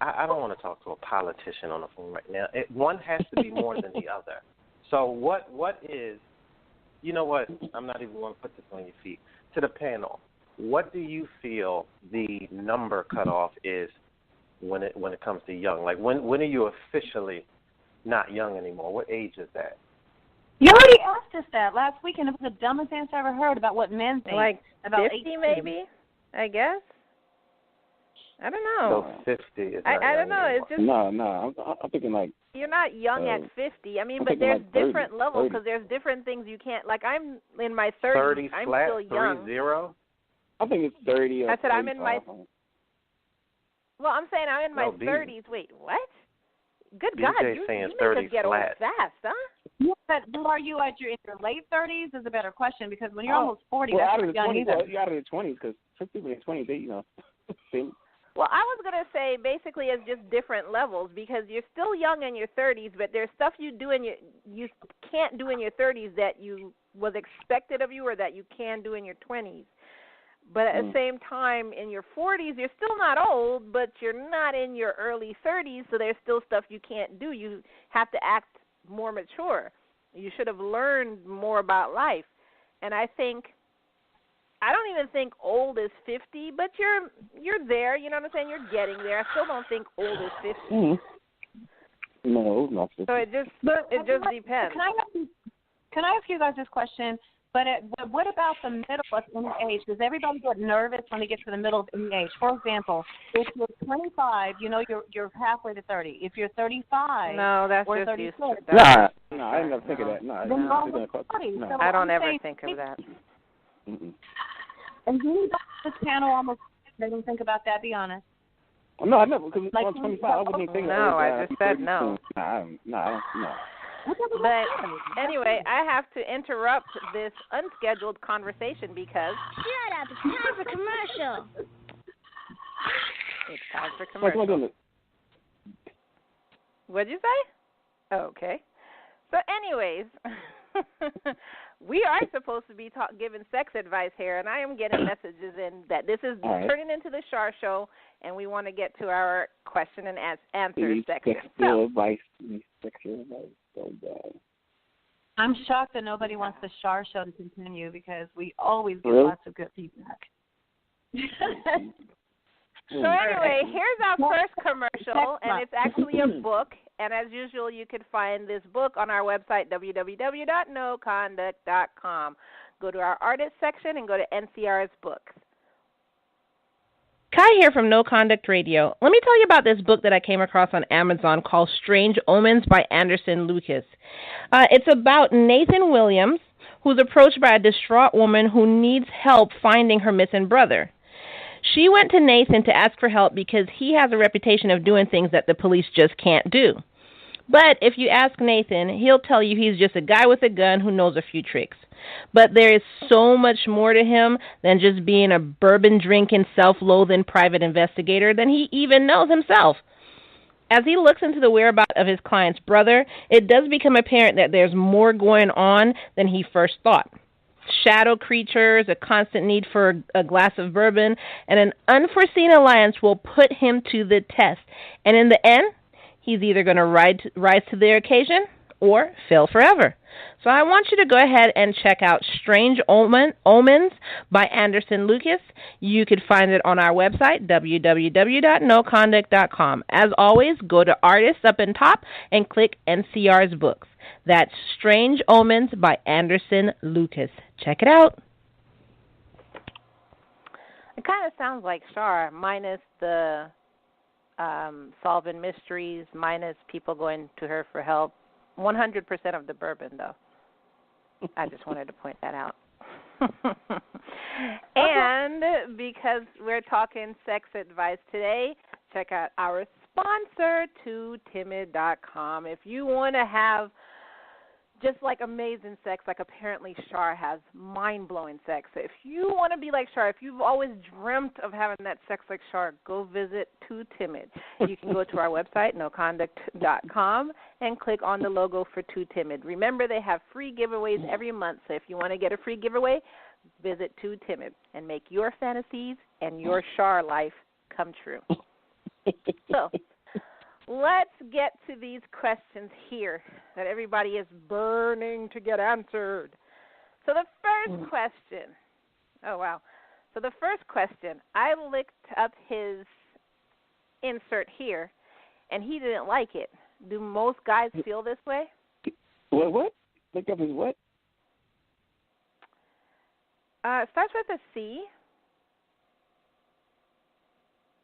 I don't want to talk to a politician on the phone right now. One has to be more than the other. So what is? You know what? I'm not even going to put this on your feet. To the panel, what do you feel the number cutoff is when it comes to young? Like when are you officially not young anymore? What age is that? You already asked us that last week, and it was the dumbest answer I ever heard about what men think. Like about 50 18. maybe, I guess. I don't know. So 50 is not I don't know. Anymore. It's just no. I'm thinking like you're not young at 50. I mean, I'm but there's like 30, different levels because there's different things you can't. Like I'm in my 30s. 30 I'm flat, still young. 30? I think it's 30. Or I said 35. I'm in my. Well, I'm saying I'm in my 30s. Wait, what? Good God, you make us get old fast, huh? Yeah, but are you in your late 30s is a better question, because when you're almost 40, that's not young either. You're out of the 20s, because some people in their 20s, they, Well, I was going to say basically it's just different levels, because you're still young in your 30s, but there's stuff you can't do in your 30s that was expected of you or that you can do in your 20s. But at the same time, in your 40s, you're still not old, but you're not in your early 30s, so there's still stuff you can't do. You have to act more mature. You should have learned more about life. And I don't even think old is 50, but you're there. You know what I'm saying? You're getting there. I still don't think old is 50. Mm-hmm. No, not 50. So it just depends. Can I ask you guys this question? But what about the middle of any age? Does everybody get nervous when they get to the middle of any age? For example, if you're 25, you're halfway to 30. If you're 35, no, that's or just 36. No, I didn't ever think of that. No, So I don't ever think of that. Mm-mm. And you this panel almost didn't think about that. Be honest. No, I never, because I'm 25. I wouldn't even think of that. No, I just said no. No. But anyway, I have to interrupt this unscheduled conversation because shut up! It's time for commercial. It's time for commercial. What'd you say? Okay. So anyways, We are supposed to be giving sex advice here, and I am getting messages in that this is turning into the Char Show, and we want to get to our question and answer section. Sexual advice. Sexual advice. So bad. I'm shocked that nobody wants the Char Show to continue because we always get lots of good feedback. So anyway, here's our first commercial, and it's actually a book. And as usual, you can find this book on our website, www.noconduct.com. Go to our artist section and go to NCR's books. Kai here from No Conduct Radio. Let me tell you about this book that I came across on Amazon called Strange Omens by Anderson Lucas. It's about Nathan Williams, who's approached by a distraught woman who needs help finding her missing brother. She went to Nathan to ask for help because he has a reputation of doing things that the police just can't do. But if you ask Nathan, he'll tell you he's just a guy with a gun who knows a few tricks. But there is so much more to him than just being a bourbon-drinking, self-loathing private investigator than he even knows himself. As he looks into the whereabouts of his client's brother, it does become apparent that there's more going on than he first thought. Shadow creatures, a constant need for a glass of bourbon, and an unforeseen alliance will put him to the test. And in the end, he's either going to rise to the occasion or fail forever. So I want you to go ahead and check out Strange Omens by Anderson Lucas. You can find it on our website, www.noconduct.com. As always, go to Artists up in top and click NCR's books. That's Strange Omens by Anderson Lucas. Check it out. It kind of sounds like Char, minus the solving mysteries, minus people going to her for help. 100% of the bourbon, though. I just wanted to point that out. And because we're talking sex advice today, check out our sponsor, TooTimid.com. If you want to have just like amazing sex, like apparently Char has mind-blowing sex. If you want to be like Char, if you've always dreamt of having that sex like Char, go visit Too Timid. You can go to our website, noconduct.com, and click on the logo for Too Timid. Remember, they have free giveaways every month, so if you want to get a free giveaway, visit Too Timid and make your fantasies and your Char life come true. So, let's get to these questions here that everybody is burning to get answered. So the first question, So the first question, I looked up his insert here, and he didn't like it. Do most guys feel this way? What? Look up his what? It starts with a C.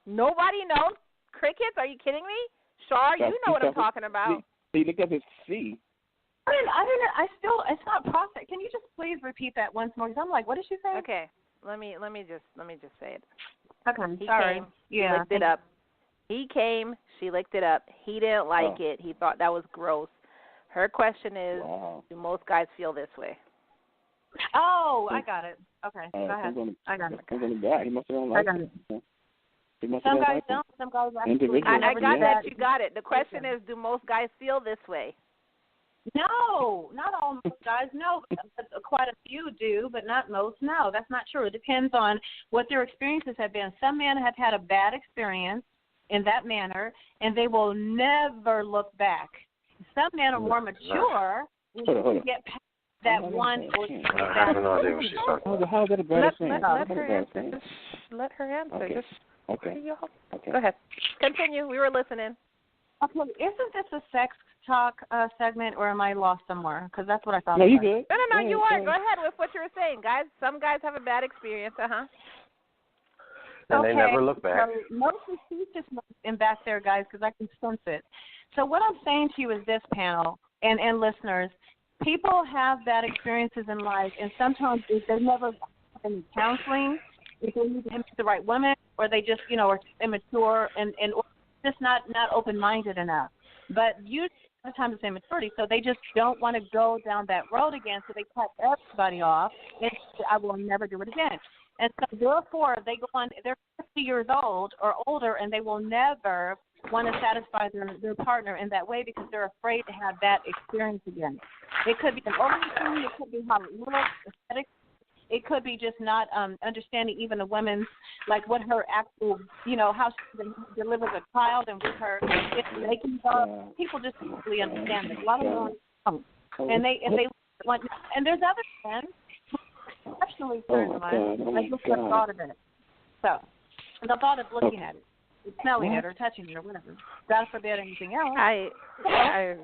Nobody knows? Crickets? Are you kidding me? Char, you know what I'm talking about. See, look up his C. I don't know. It's not process. Can you just please repeat that once more? Because I'm like, what did she say? Okay, let me just say it. Okay, he sorry. Came, she licked it up. He came, she licked it up. He didn't like it. He thought that was gross. Her question is, do most guys feel this way? Oh, I got it. Okay, go ahead. I got it. I'm going to die. He must have don't like it. Some guys don't. Some guys actually. I got that. You got it. The question is, do most guys feel this way? No, not all most guys. No, quite a few do, but not most. No, that's not true. It depends on what their experiences have been. Some men have had a bad experience in that manner, and they will never look back. Some men are more mature and get past that one. I have no idea what she's talking about. How is that a bad experience? Let her answer. Okay. Go ahead. Continue. We were listening. Okay. Isn't this a sex talk segment, or am I lost somewhere? Because that's what I thought. No, you good. No, you are. Go ahead with what you were saying, guys. Some guys have a bad experience. And they never look back. So most just in back there, guys, because I can sense it. So what I'm saying to you is this, panel and listeners, people have bad experiences in life, and sometimes if they never have any counseling, if they need to meet the right women, or they just, are immature and just not open-minded enough. But usually, sometimes it's immaturity, so they just don't want to go down that road again, so they cut everybody off, and say, I will never do it again. And so, therefore, they go on, they're 50 years old or older, and they will never want to satisfy their partner in that way because they're afraid to have that experience again. It could be an older thing. It could be how it looks, aesthetic. It could be just not understanding even a woman's, like what her actual, how she delivers a child and with her making love. People just don't really understand it. A lot of them don't. And they want, and there's other men who actually turn them on. I just never thought of it. So, and the thought of looking at it, smelling it, or touching it, or whatever. God forbid anything else.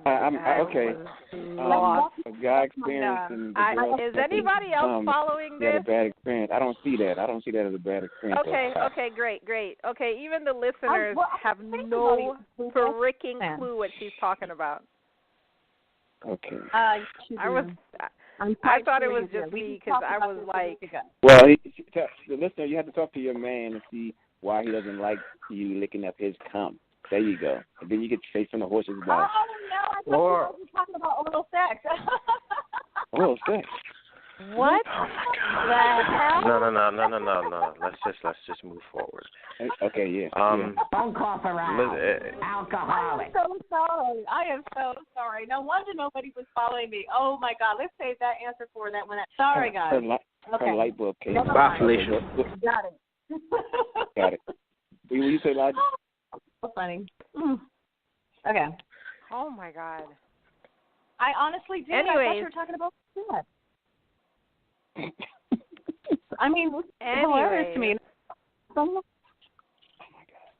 I'm okay. A guy experienced and the girl is anybody else following this? Had a bad experience. I don't see that. I don't see that as a bad experience. Okay, great. Okay, even the listeners have no freaking clue what she's talking about. Okay. I thought it was just me because I was like. Well, the listener, you have to talk to your man and see why he doesn't like you licking up his cum. There you go. And then you get straight from the horse's mouth. Oh, no, I thought you were talking about oral sex. Oral sex? What? Oh, my God. No. Let's just move forward. Okay, yeah. Don't cough around. Alcoholic. I am so sorry. No wonder nobody was following me. Oh, my God. Let's save that answer for that one. Sorry, guys. Her light bulb came. Bye, Felicia. Got it. Got it. Will you say logic? So funny. Okay. Oh, my God. I honestly did. Anyways. I thought you were talking about that. I mean, it's hilarious to me. Oh, my God.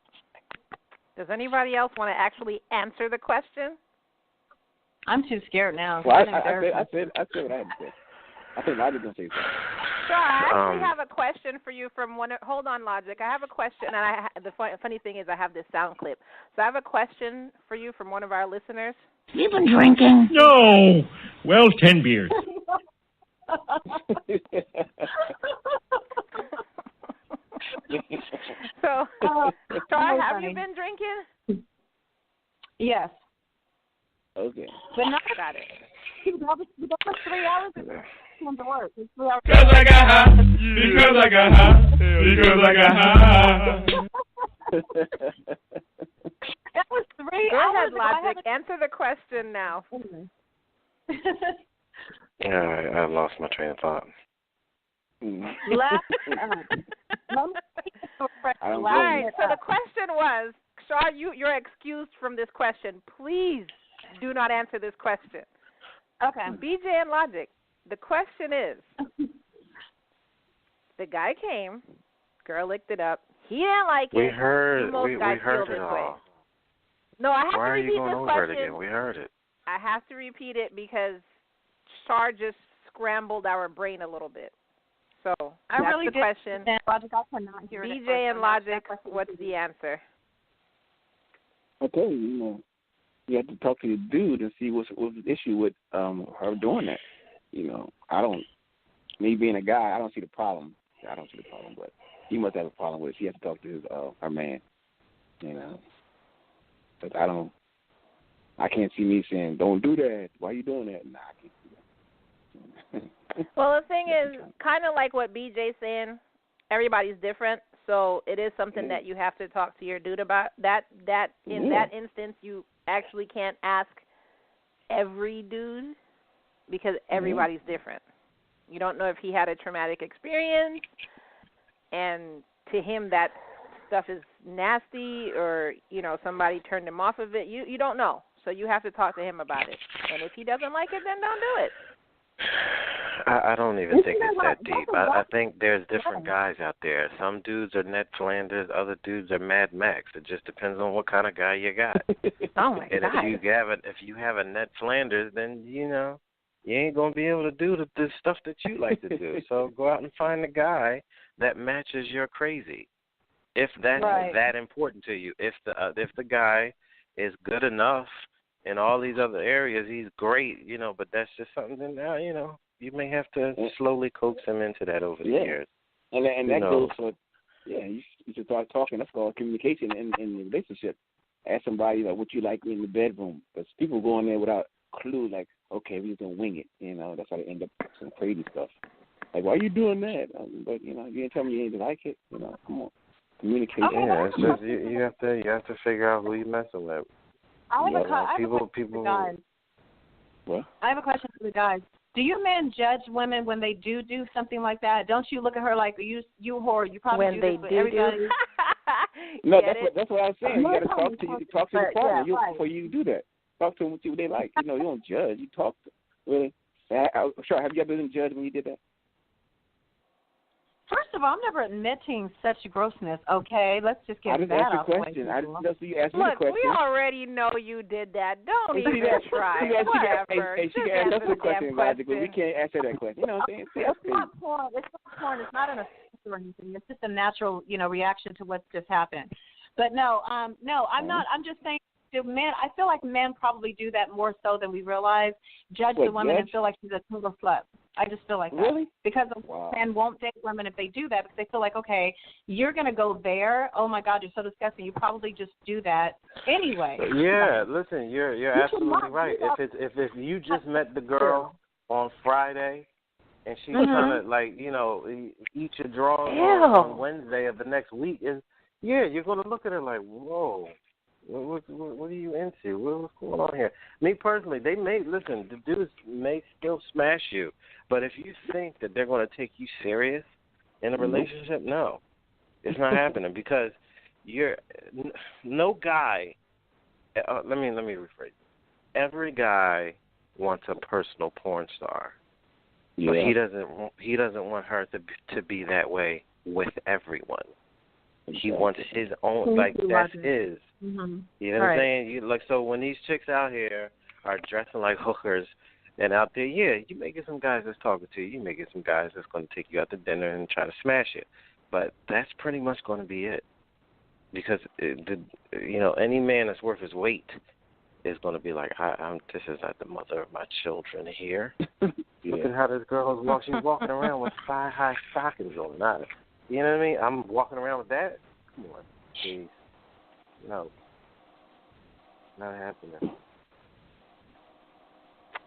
Does anybody else want to actually answer the question? I'm too scared now. Well, I said what I had to say. I think Logic's going to say something. So I actually have a question for you from one. Hold on, Logic. I have a question, and the funny thing is I have this sound clip. So I have a question for you from one of our listeners. You been drinking? No. Well, 10 beers. So, Char, have you been drinking? Yes. Okay. But not got it. That was 3 hours ago. To work. Because I got high. Because I got high. Because I got high. That was 3 Go hours ahead, Logic. Answer the question now. I lost my train of thought. All right, so the question was, Char, you're excused from this question. Please do not answer this question. Okay. BJ and Logic, the question is, the guy came, girl licked it up. He didn't like it. We heard it all. No, I have to repeat this question. Why are you going over it again? We heard it. I have to repeat it because Char just scrambled our brain a little bit. So I that's really the question. Logic, I cannot hear BJ and Logic, what's the answer? I tell you, you have to talk to your dude and see what's the issue with her doing that. Me being a guy, I don't see the problem. But he must have a problem with it. She has to talk to her man. But I can't see me saying, don't do that. Why are you doing that? Nah, I can't see that. Well, the thing is, kind of like what BJ's saying, everybody's different. So it is something that you have to talk to your dude about. That in that instance, you actually can't ask every dude because everybody's different. You don't know if he had a traumatic experience, and to him that stuff is nasty, or somebody turned him off of it. You don't know, so you have to talk to him about it. And if he doesn't like it, then don't do it. I don't even think it's that deep. I think there's different guys out there. Some dudes are Ned Flanders, other dudes are Mad Max. It just depends on what kind of guy you got. Oh my God! And if you have a Ned Flanders, then you ain't gonna be able to do the stuff that you like to do. So go out and find a guy that matches your crazy. If that's that important to you, if the guy is good enough in all these other areas, he's great, but that's just something that now, you may have to slowly coax him into that over the years. And that goes for, you should start talking. That's called communication in the relationship. Ask somebody what you like in the bedroom. Because people go in there without clue, like, okay, we're just going to wing it. That's how they end up with some crazy stuff. Like, why are you doing that? But, you didn't tell me you didn't like it. Come on. Communicate. Okay, Yeah, it's just you have to figure out who you're messing with. I have a People. question for the guys. What? I have a question for the guys. Do you men judge women when they do something like that? Don't you look at her like you whore? You probably when do they this with do everybody. No, that's what I was saying. You got to talk to the partner right. before you do that. Talk to them, see what they like. You don't judge. You talk to really. Sure. Have you ever been judged when you did that? First of all, I'm never admitting such grossness. Okay, let's just get that off the way. You asked me the question. We already know you did that. Don't even try. Whatever. She can ask us a question, logically. We can't answer that question. You know what I'm saying? It's not porn. It's not porn. It's not an offense or anything. It's just a natural, reaction to what's just happened. But no, I'm not. I'm just saying. Men, I feel like men probably do that more so than we realize. Judge the woman and feel like she's a single slut. I just feel like that. Really? Because men won't date women if they do that, because they feel like, okay, you're going to go there. Oh, my God, you're so disgusting. You probably just do that anyway. Yeah, listen, you're absolutely right. If you just met the girl on Friday and she's trying to, eat your drawers on Wednesday of the next week, you're going to look at her like, whoa. What are you into? What's going on here? Me personally, the dudes may still smash you, but if you think that they're going to take you serious in a relationship, no, it's not happening, because no guy. Let me rephrase. Every guy wants a personal porn star, but he doesn't want her to be that way with everyone. He wants his own, that's his. Mm-hmm. You know what I'm saying? So when these chicks out here are dressing like hookers and out there, you may get some guys that's talking to you. You may get some guys that's going to take you out to dinner and try to smash you. But that's pretty much going to be it. Because, any man that's worth his weight is going to be like, this is not the mother of my children here. Look at how this girl is walking. She's walking around with thigh-high stockings on. You know what I mean? I'm walking around with that? Come on, please. No. Not happening. Okay,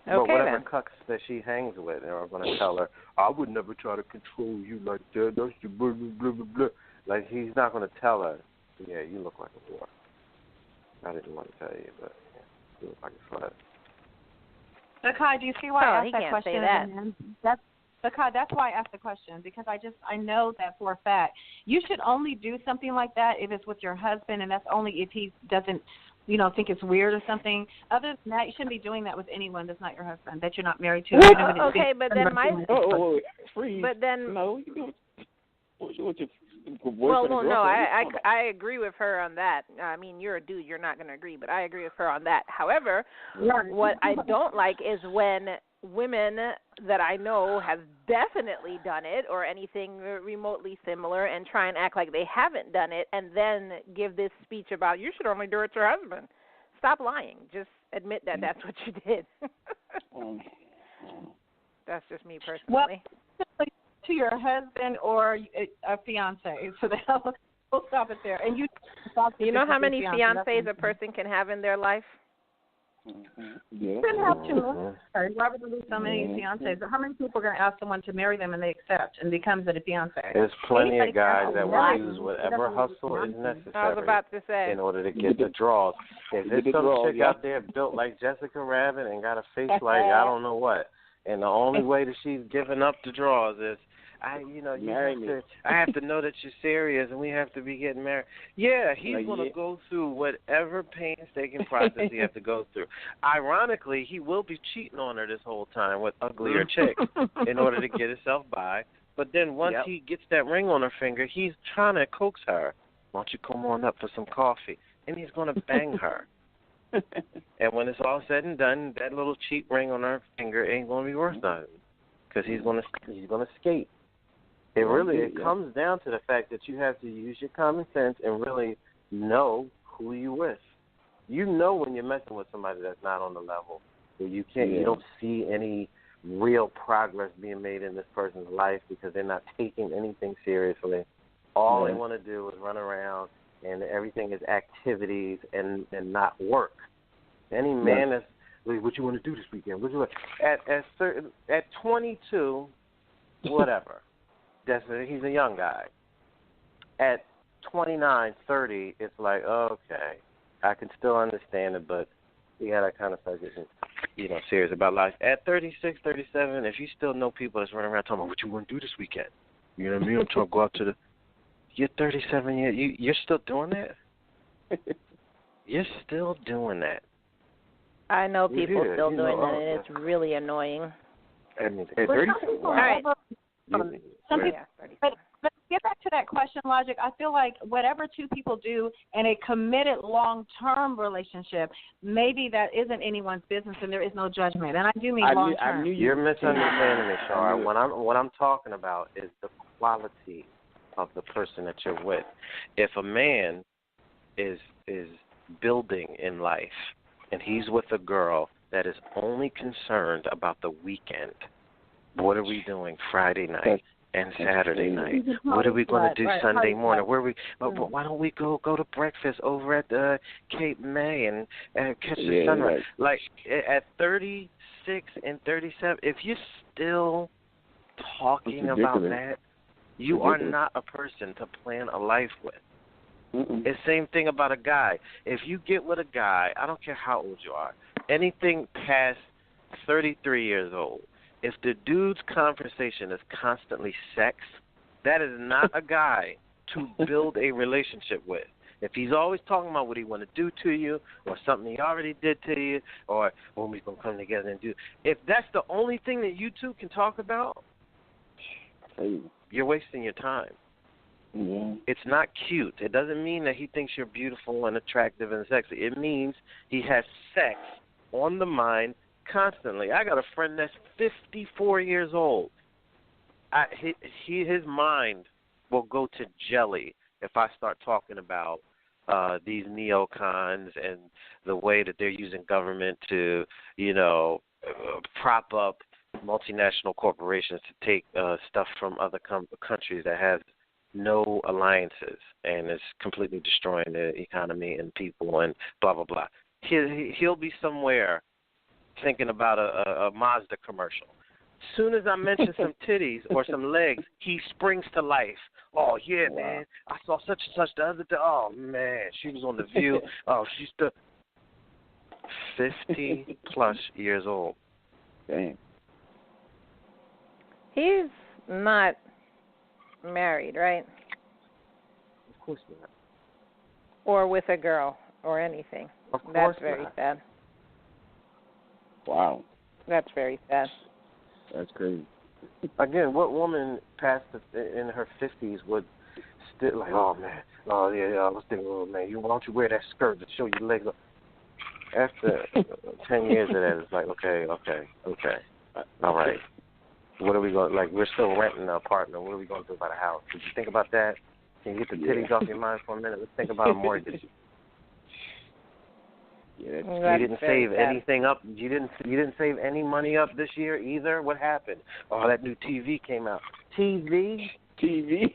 but whatever then. cucks that she hangs with are going to tell her, I would never try to control you like that. That's the blah, blah, blah, blah. Like, he's not going to tell her, yeah, you look like a whore. I didn't want to tell you, but you look like a slut. But Kai, do you see why I asked that question? That's why I asked the question, because I know that for a fact. You should only do something like that if it's with your husband, and that's only if he doesn't, think it's weird or something. Other than that, you shouldn't be doing that with anyone that's not your husband, that you're not married to. Okay, but then But then. No, you do. I agree with her on that. I mean, you're a dude, you're not going to agree, but I agree with her on that. However, what I don't like is when women that I know have definitely done it or anything remotely similar and try and act like they haven't done it and then give this speech about you should only do it to your husband. Stop lying. Just admit that that's what you did. That's just me personally. Well, to your husband or a fiance, so we'll stop it there. And you know how many fiancés a person can have in their life? You can have two. Why would there be so many fiancés? How many people are going to ask someone to marry them and they accept and becomes a fiancé? There's plenty of guys that will use whatever hustle is necessary I was about to say. in order to get the draws. If there's some chick out there built like Jessica Rabbit and got a face like I don't know what, and the only way that she's giving up the draws is, I have to know that you're serious and we have to be getting married. Yeah, he's going to go through whatever painstaking process he has to go through. Ironically, he will be cheating on her this whole time with uglier chicks in order to get himself by. But then once he gets that ring on her finger, he's trying to coax her. Why don't you come on up for some coffee? And he's going to bang her. And when it's all said and done, that little cheap ring on her finger ain't going to be worth nothing because he's going to skate. It comes down to the fact that you have to use your common sense and really know who you're with. You know when you're messing with somebody that's not on the level, where you don't see any real progress being made in this person's life because they're not taking anything seriously. All they want to do is run around, and everything is activities and not work. Any man that's, what you want to do this weekend? What you want? At 22, whatever. He's a young guy. At 29, 30, it's like, okay, I can still understand it, but you got to kind of start getting, serious about life. At 36, 37, if you still know people that's running around talking about what you want to do this weekend, you know what I mean? I'm trying to go out to you're 37 years, you're still doing that? You're still doing that. I know people still doing that, and it's really annoying. I mean, All right. But get back to that question, Logic. I feel like whatever two people do in a committed long-term relationship, maybe that isn't anyone's business and there is no judgment. And I do mean long-term. You're misunderstanding me, Char. What I'm talking about is the quality of the person that you're with. If a man is building in life and he's with a girl that is only concerned about the weekend, what are we doing Friday night and Saturday night? What are we going to do Sunday morning? Why don't we go to breakfast over at Cape May and catch the sunrise? Like at 36 and 37, if you're still talking about that, you are not a person to plan a life with. It's the same thing about a guy. If you get with a guy, I don't care how old you are, anything past 33 years old, if the dude's conversation is constantly sex, that is not a guy to build a relationship with. If he's always talking about what he want to do to you or something he already did to you or when we going to come together and do, if that's the only thing that you two can talk about, you're wasting your time. Yeah. It's not cute. It doesn't mean that he thinks you're beautiful and attractive and sexy. It means he has sex on the mind constantly. I got a friend that's 54 years old. His mind will go to jelly if I start talking about these neocons and the way that they're using government to, prop up multinational corporations to take stuff from other countries that have no alliances and is completely destroying the economy and people and blah, blah, blah. He'll be somewhere thinking about a Mazda commercial. Soon as I mention some titties or some legs, he springs to life. Oh, yeah, man, I saw such and such the other day. Oh, man, she was on The View. Oh, she's 50-plus years old. Damn. He's not married, right? Of course not. Or with a girl or anything. Of course That's very not. sad. Wow. That's very sad. That's crazy. Again, what woman past in her 50s would still like, oh, man, oh, yeah, I was thinking, oh, man, why don't you wear that skirt to show your legs? After 10 years of that, it's like, okay. All right. What are we going to, we're still renting an apartment. What are we going to do about a house? Did you think about that? Can you get the titties off your mind for a minute? Let's think about a mortgage. Yeah, you didn't save anything up. You didn't save any money up this year either. What happened? Oh, that new TV came out. TV. TV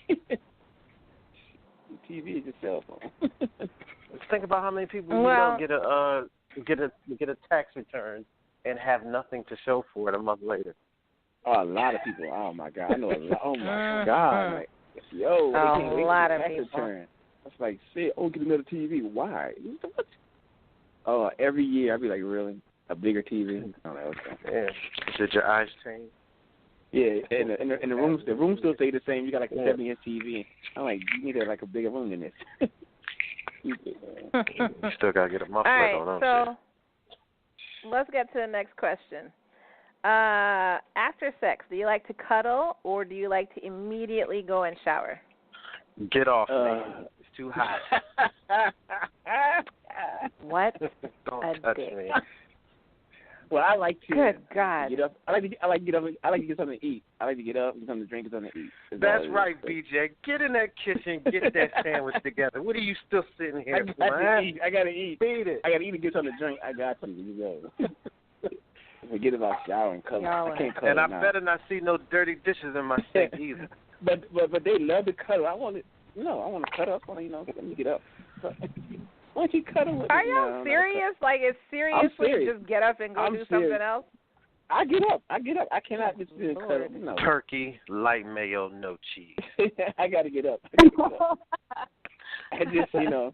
is your cell phone. Let's think about how many people get a tax return and have nothing to show for it a month later. Oh, a lot of people. Oh my God, I know a lot. Oh my God, like yo, a lot of people. Return. That's like, shit. Oh, get another TV. Why? What? Oh, every year I'd be like, really? A bigger TV? I'm like, okay. Yeah. Did your eyes change? Yeah, and the room still stay the same. You got like a 70-inch TV. I'm like, you need a bigger room than this. You still gotta get a muffler on. All right, so let's get to the next question. After sex, do you like to cuddle or do you like to immediately go and shower? Get off me. It's too hot. What? Don't touch me. Well, I like to. Good God. Get up. I like to get up. I like to get something to eat. I like to get up, get something to drink, and something to eat. That's right, BJ. Get in that kitchen, get that sandwich together. What are you still sitting here for? I gotta eat. Beat it. I gotta eat and get something to drink. I got something to go. Forget about shower and cuddle. I can't cuddle. And I now. better not see no dirty dishes in my sink either. But they love to cuddle. I want to cuddle. I want to, let me get up. Why don't you cuddle with me? Are y'all serious? Like, it's seriously just get up and go do something else? I get up. I cannot just sit and cuddle. No. Turkey, light mayo, no cheese. I got to get up. I just, you know.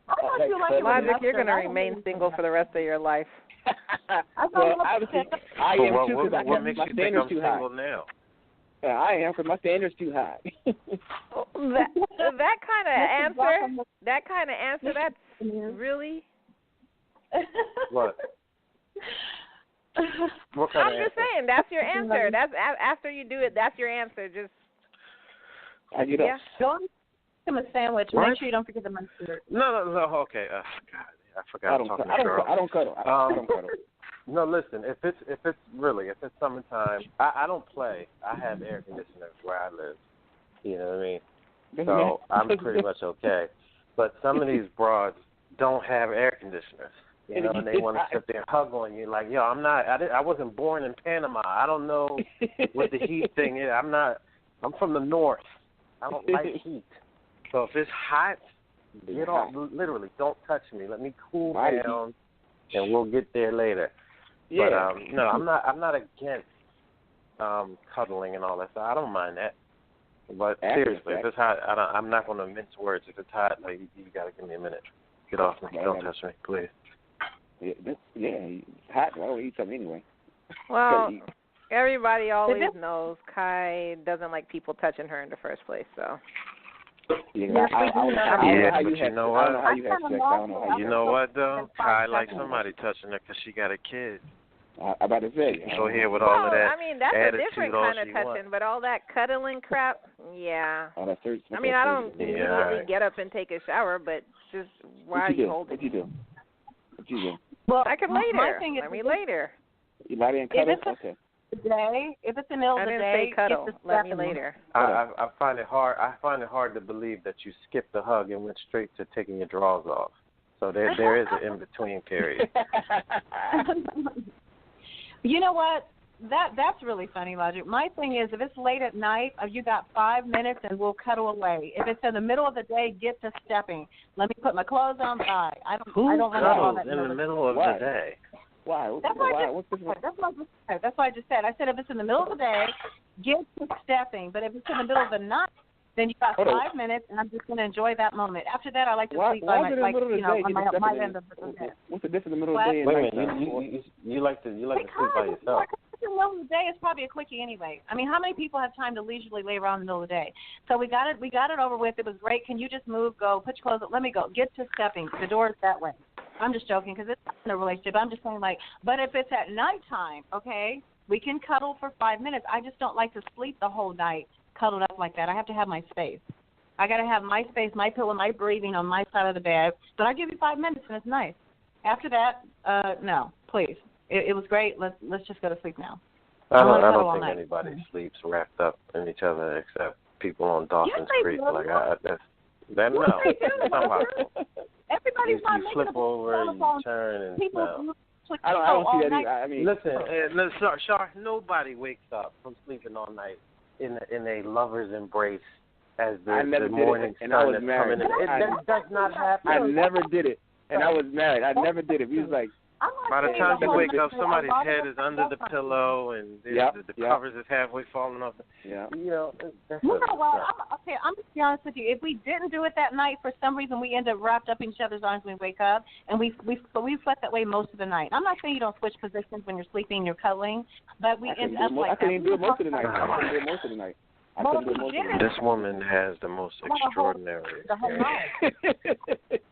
Logic, you're going to remain single for the rest of your life. Well, obviously, I am too because what makes my you think standards I'm too high. single now? Yeah, I am because my standards too high. that kind of answer, that's really. What? What kind I'm just saying, that's your answer. That's after you do it. That's your answer. Just. I get up. Yeah. Go him a sandwich. What? Make sure you don't forget the mustard. No. Okay. God, I forgot. I don't cuddle. I don't cuddle. No, listen. If it's summertime, I don't play. I have air conditioners where I live. You know what I mean? So I'm pretty much okay. But some of these broads don't have air conditioners. You know, and they want to sit there and hug on you like, yo, I wasn't born in Panama. I don't know what the heat thing is. I'm from the north. I don't like heat. So if it's hot, get off. Literally, don't touch me. Let me cool down, and we'll get there later. Yeah. But no, I'm not against cuddling and all that stuff. I don't mind that. But seriously, if it's hot, I'm not going to mince words. If it's hot, like you got to give me a minute. Get off me. Don't touch me, please. Yeah, it's hot. I don't eat something anyway. Well, everybody always knows Kai doesn't like people touching her in the first place, so. You know what, though? Kai likes somebody touching her because she got a kid. I'm about to say. Go here with all of that. I mean, that's a different kind of touching, but all that cuddling crap, yeah. I mean, I don't immediately get up and take a shower, but just why are you holding me? What you do? Well, I can later. Let me later. You lie there and cuddle? Okay. If it's the middle of the day, I didn't say cuddle. Let me later. I find it hard to believe that you skipped the hug and went straight to taking your drawers off. So there is an in between period. You know what? That's really funny, Logic. My thing is, if it's late at night, you got 5 minutes and we'll cuddle away. If it's in the middle of the day, get to stepping. Let me put my clothes on. Bye. I don't want to do all that in the middle of the day. Why? That's what I just said. I said if it's in the middle of the day, get to stepping. But if it's in the middle of the night, then you got 5 minutes, and I'm just going to enjoy that moment. After that, I like to sleep by my end of the bed. What's the difference in the middle of the day and night? Wait a minute, you like to sleep by yourself. In the middle of the day is probably a quickie anyway. I mean, how many people have time to leisurely lay around in the middle of the day? So we got it over with. It was great. Can you just move, go, put your clothes up, let me go. Get to stepping. The door is that way. I'm just joking because it's not in a relationship. I'm just saying, but if it's at nighttime, okay, we can cuddle for 5 minutes. I just don't like to sleep the whole night cuddled up like that. I have to have my space. I got to have my space, my pillow, my breathing on my side of the bed. But I give you 5 minutes, and it's nice. After that, no, please. It was great. Let's just go to sleep now. I don't think anybody sleeps wrapped up in each other except people on Dawson's Creek. That's not possible. Everybody's not you flip over, you turn, and I don't see that either. I mean, listen, Char, nobody wakes up from sleeping all night in a lover's embrace as the morning sun is coming in. That does not happen. I never did it, and I was married. I never did it. He was like, by the time you wake up, somebody's head is under the pillow, and the covers is halfway falling off. Yeah. I'm just be honest with you. If we didn't do it that night, for some reason, we end up wrapped up in each other's arms when we wake up, and we slept that way most of the night. I'm not saying you don't switch positions when you're sleeping and you're cuddling, but we end up like that. I couldn't even do it most of the night. This woman has the most extraordinary experience.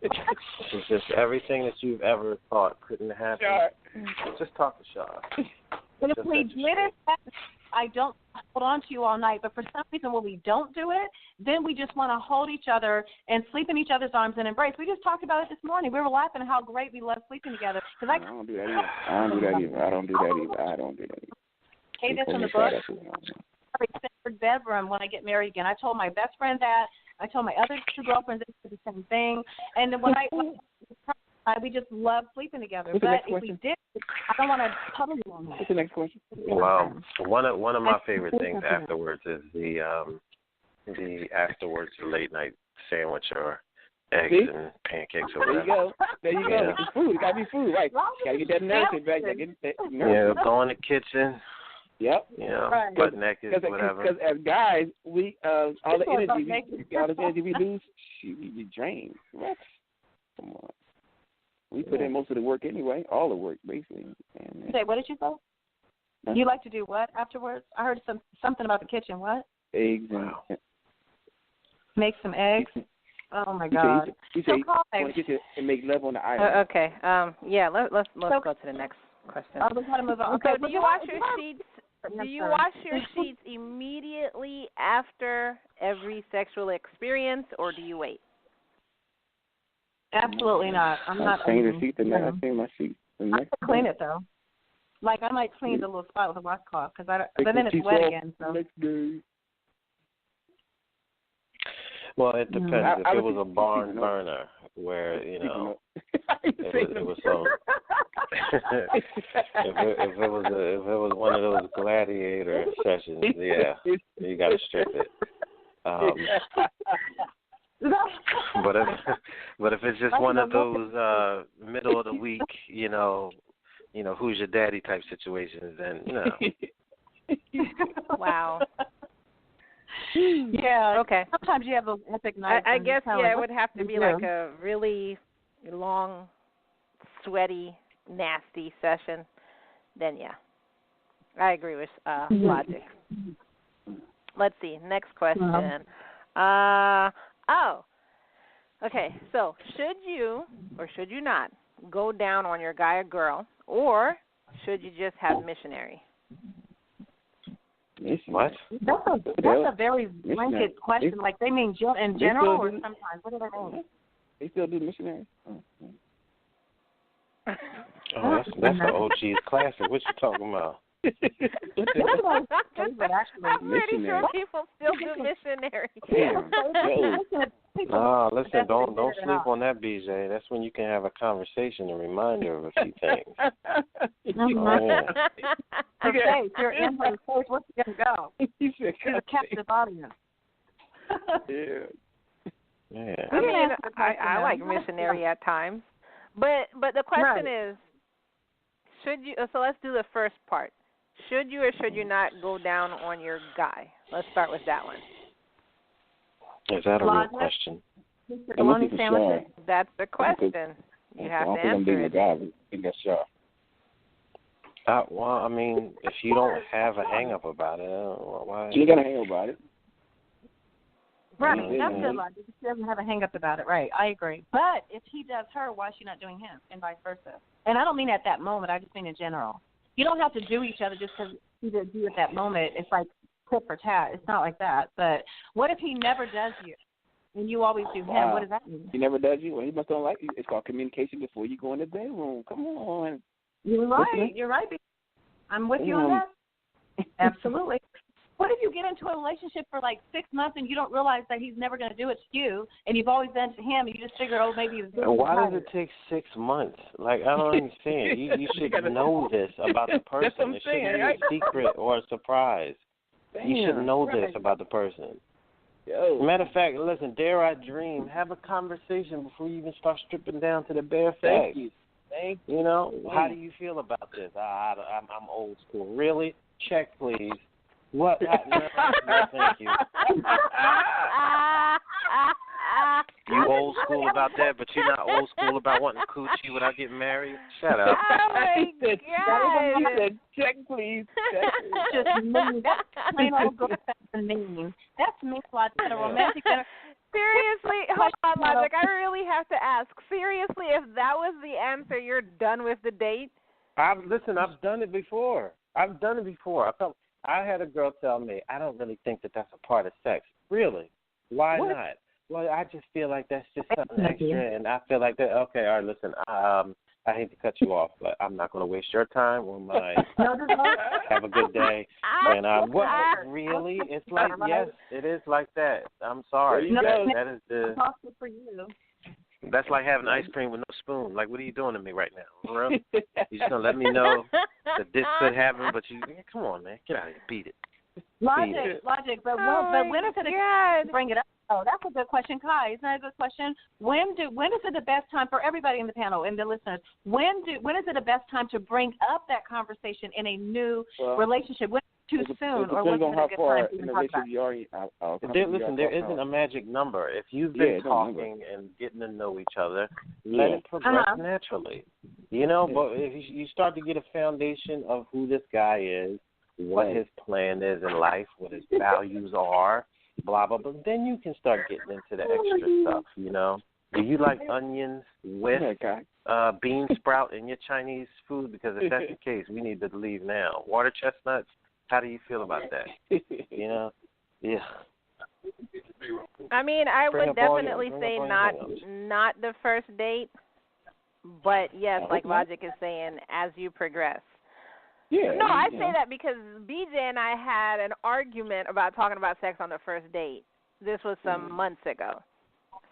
It's just everything that you've ever thought couldn't happen. Char. Just talk to Char. But if we did it, I don't hold on to you all night. But for some reason, when we don't do it, then we just want to hold each other and sleep in each other's arms and embrace. We just talked about it this morning. We were laughing at how great we love sleeping together. I don't do that either. Hey, this in the book. Separate bedroom when I get married again. I told my best friend that. I told my other 2 girlfriends they did the same thing. And then when we just love sleeping together. But if we did, I don't want to cuddle you on that. What's the next question? Well, one of my favorite things afterwards is the afterwards late night sandwich or eggs and pancakes or whatever. There you go. It's food. It gotta be food, right? Gotta get that nourishment back. Go in the kitchen. Yep. You know, Right. butt naked, whatever. Because as guys, we all the energy we lose, we drain. What? Come on. We put in most of the work anyway, all the work basically. And, Say, what did you say? Huh? You like to do what afterwards? I heard something about the kitchen. What? Eggs and make some eggs. Oh my God! You say and make love on the island. Okay. Yeah. Let's go to the next question. Oh, we gotta move on. Okay. So, do you wash your sheets? Do you wash your sheets immediately after every sexual experience, or do you wait? Absolutely not. I'm not. Clean the sheet the next. I clean my sheet the next. I clean it though. Like I might clean the little spot with a washcloth but then it's wet again. So. Next day. Well, it depends. If it was a barn burner, where it was so. if it was one of those gladiator sessions, yeah, you got to strip it. But if it's just one of those middle of the week, who's your daddy type situations, then Wow. Yeah. Okay. Sometimes you have an epic night. I guess it would have to be like a really long, sweaty, nasty session. Then yeah, I agree with Logic. Let's see. Next question. Okay. So should you or should you not go down on your guy or girl, or should you just have missionary? What? That's a very blanket question. Like they mean in general or sometimes. What do they mean? They still do missionary. Oh, that's an OG's classic. What you talking about? I'm pretty sure people still do missionary. No, listen, don't sleep on that, BJ. That's when you can have a conversation and remind her of a few things. Okay, if you're in her place, what's you gonna go? She's a captive audience. Yeah. I mean, I like missionary at times, but the question is, should you? So let's do the first part. Should you or should you not go down on your guy? Let's start with that one. Is that a real question? Bologna sandwiches? That's the question. You have to answer it. I think that's Char. Well, I mean, if you don't have a hang-up about it, why? You got a hang-up about it. Right, that's good logic. She doesn't have a hang-up about it, right. I agree. But if he does her, why is she not doing him, and vice versa? And I don't mean at that moment. I just mean in general. You don't have to do each other just because he didn't do at that moment. It's like tit for tat. It's not like that. But what if he never does you, and you always do him? What does that mean? He never does you? Well, he must don't like you. It's called communication before you go in the bedroom. Come on. You're right. You're right. I'm with you on that. Absolutely. What if you get into a relationship for like 6 months and you don't realize that he's never going to do it to you, and you've always done it to him, and you just figure, maybe he was doing it. Why does it take 6 months? Like, I don't understand. You should know this about the person. It shouldn't be a secret or a surprise. You should know this about the person. Matter of fact, listen, dare I dream, have a conversation before you even start stripping down to the bare facts. Thank you. How do you feel about this? I'm old school. Really? Check, please. What? No, thank you. You old school about that, but you're not old school about wanting coochie without getting married? Shut up. Oh, my God. Check, please. Just mean. That's plain old girl mean. That's me, Logic, a romantic. Seriously, hold on, Logic. I really have to ask. Seriously, if that was the answer, you're done with the date? Listen, I've done it before. I had a girl tell me, I don't really think that that's a part of sex. Really? Why not? Well, I just feel like that's just something extra, and I feel like that. Okay, all right, listen, I hate to cut you off, but I'm not going to waste your time or mine. Have a good day. And what? Really? It's like, yes, it is like that. I'm sorry. That is the. For you. That's like having ice cream with no spoon. Like, what are you doing to me right now? For real? You just gonna let me know that this could happen, but come on, man, get out of here, beat it. Logic. But when is it bring it up? Oh, that's a good question, Kai. Isn't that a good question? When is it the best time for everybody in the panel and the listeners? When is it the best time to bring up that conversation in a new relationship? When is it too soon, or when is it a good time to talk about it? Listen, there isn't a magic number. If you've been talking and getting to know each other, let it progress naturally. You know, but if you start to get a foundation of who this guy is, what his plan is in life, what his values are, blah, blah, blah, then you can start getting into the extra stuff, you know. Do you like onions with bean sprout in your Chinese food? Because if that's the case, we need to leave now. Water chestnuts, how do you feel about that? You know? Yeah. I mean, I would definitely say not the first date, but yes, like Logic is saying, as you progress. Yeah. No, I say that because BJ and I had an argument about talking about sex on the first date. This was some months ago.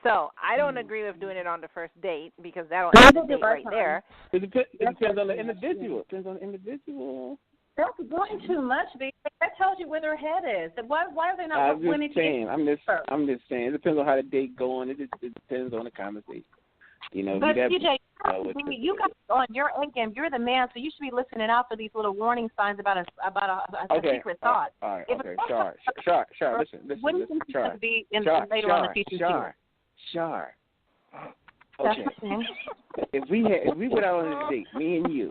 So I don't agree with doing it on the first date because that'll end the date right there. It depends on the individual. That's going too much, BJ. That tells you where their head is. Why are they not winning? I'm just saying. It depends on how the date going. It depends on the conversation. You know, but BJ, you got on your A game. You're the man, so you should be listening out for these little warning signs about a secret thought. All right. Okay. Char. Listen. What do you think Char. Be in later on the future? Char. Okay. If we went out on a date, me and you,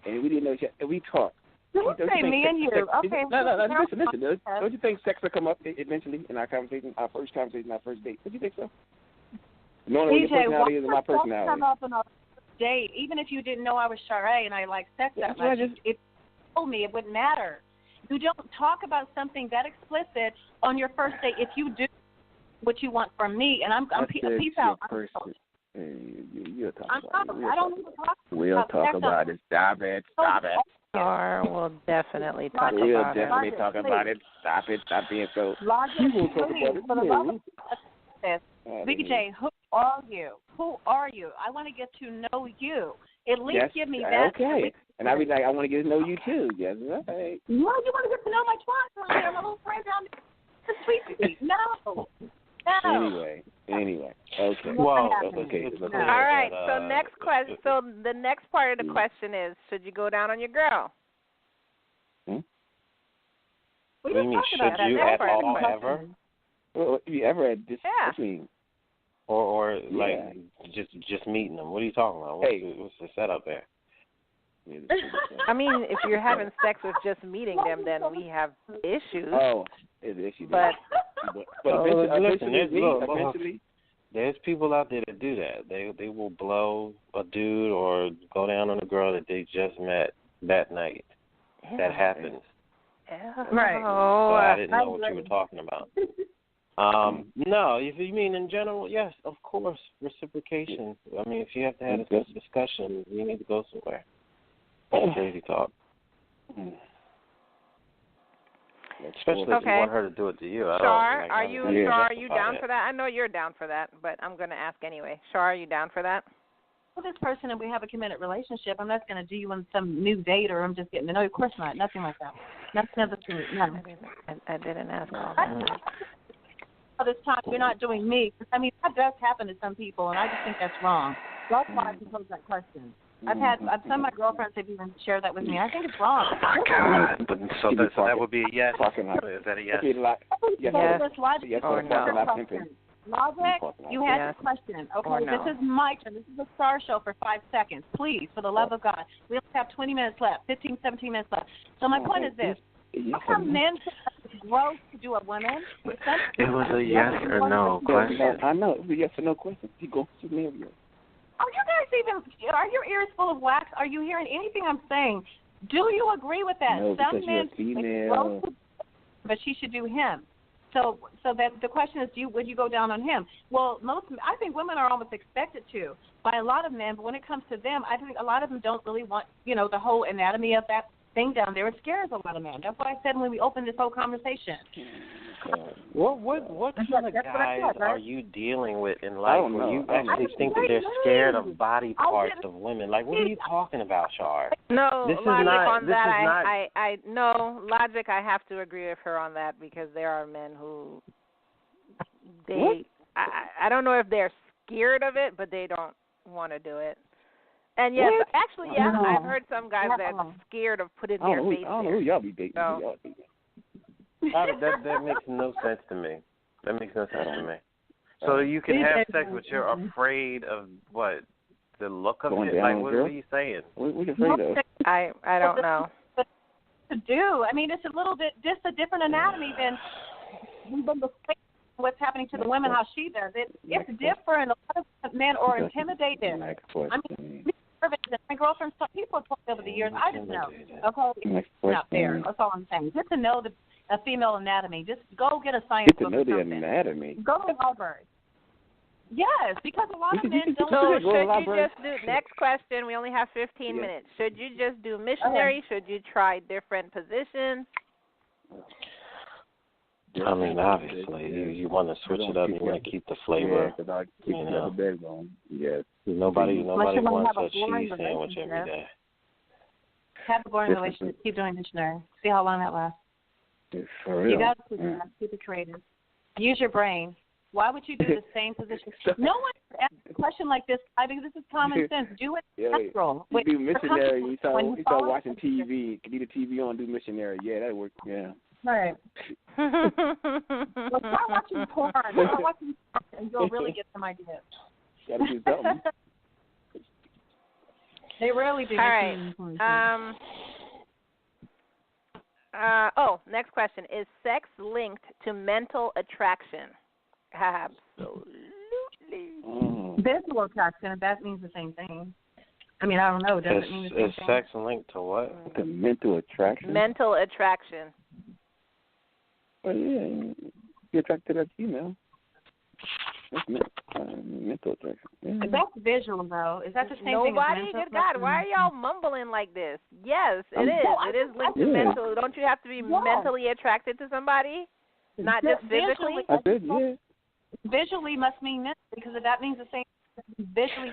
and we didn't know each other, and we talked. Don't say me and you. Okay. No. Listen. Don't you think sex will come up eventually in our conversation, our first conversation, our first date? Don't you think so? Knowing what your personality is and my personality. Come up on a date, even if you didn't know I was Char and I like sex that much, if you told me, it wouldn't matter. You don't talk about something that explicit on your first date if you do what you want from me, and I'm peace out. You'll talk about it. I don't even talk We'll talk about it. Stop it. Char will definitely talk about it. We'll definitely talk about it. Stop it. Stop being so. He will talk about it. BJ, who are you? I want to get to know you. At least give me that. Okay. And I'll be like, I want to get to know you too. Yes, right. No, you want to get to know my twat? My little friend down there. Sweet. No. Anyway. Okay. Well, okay. All right. So next question. So the next part of the question is, should you go down on your girl? What do you mean? Should you at all ever? Well, if you ever had this, or like just meeting them. What are you talking about? What's the setup there? I mean, if you're having sex with just meeting them, then we have issues. Oh, it's an issue. But eventually, there's people out there that do that. They will blow a dude or go down on a girl that they just met that night. Yeah. That happens. Yeah. Right. So I didn't know what you were talking about. No, if you mean in general, yes, of course, reciprocation. I mean, if you have to have this discussion, you need to go somewhere. Crazy talk. Especially if you want her to do it to you. Char, are you down for that? I know you're down for that, but I'm going to ask anyway. Char, are you down for that? Well, this person and we have a committed relationship. I'm not going to do you on some new date or I'm just getting to know you. Of course not. Nothing like that. That's never true. No. I didn't ask all that. This time you're not doing me. I mean, that does happen to some people, and I just think that's wrong. That's why I posed that question. Some of my girlfriends have even shared that with me. I think it's wrong. Oh my God! But so that would be a yes. Is that a yes? Yes. Or no? Logic, you had the question. Okay, this is my turn. This is a Star Show for 5 seconds. Please, for the love of God. We only have 20 minutes left, 15, 17 minutes left. So my point is this. How come men grow to do a woman? It was a yes or no question. I know. It was a yes or no question. You go to me. Are you guys are your ears full of wax? Are you hearing anything I'm saying? Do you agree with that? No, some men female. But she should do him. So that the question is, would you go down on him? Well, I think women are almost expected to by a lot of men, but when it comes to them, I think a lot of them don't really want, the whole anatomy of that thing down there. It scares a lot of men. That's what I said when we opened this whole conversation. What kind of guys are you dealing with in life where you actually think that they're scared of body parts of women? Like, what are you talking about, Char? No, this Logic is not, on this that. Is no, Logic, I have to agree with her on that because there are men who I don't know if they're scared of it, but they don't want to do it. And yes, actually, I've heard some guys that are scared of putting their face I don't know who y'all be dating. So. That makes no sense to me. That makes no sense to me. So you can have sex, but you're afraid of what? The look of it? Like, what are you saying? What are you afraid of? I don't know. To do. I mean, it's a little bit, just a different anatomy than what's happening to the women, how she does it. It's different. A lot of men are intimidated. I mean, my girlfriend, people have told me over the years, I just know. Okay, it's not fair. That's all I'm saying. Just to know a female anatomy. Just go get a science book. Get to know the anatomy. Go to the library. Yes, because a lot of men don't. So should you just do, next question, we only have 15 minutes. Should you just do missionary? Should you try different positions? I mean, obviously, you want to switch it up. You want to keep the flavor. Yes. Nobody wants a cheese sandwich every day. Have a boring relationship. Keep doing missionary. See how long that lasts. For real. You got to keep it creative. Use your brain. Why would you do the same position? No one asked a question like this. I think this is common sense. Do it natural. You do missionary. You start watching TV. Leave the TV on. Do missionary. Yeah, that works. Yeah. Right. Well, start watching porn. Start watching porn, and you'll really get some ideas. Got to do something. They rarely do. All right. Next question. Is sex linked to mental attraction? Absolutely. Visual attraction, that means the same thing. I mean, I don't know. Does it mean the same thing? Is sex linked to what? To mental attraction. Mental attraction. Well, yeah, you're attracted to that female. That's mental attraction. Yeah. That's visual, though. Is that the same thing as mental? Good God, why are y'all mumbling like this? Yes, it is. It is linked to mental. Don't you have to be mentally attracted to somebody? Not just physically? I said, yeah. Visually must mean mentally, because that means the same. Visually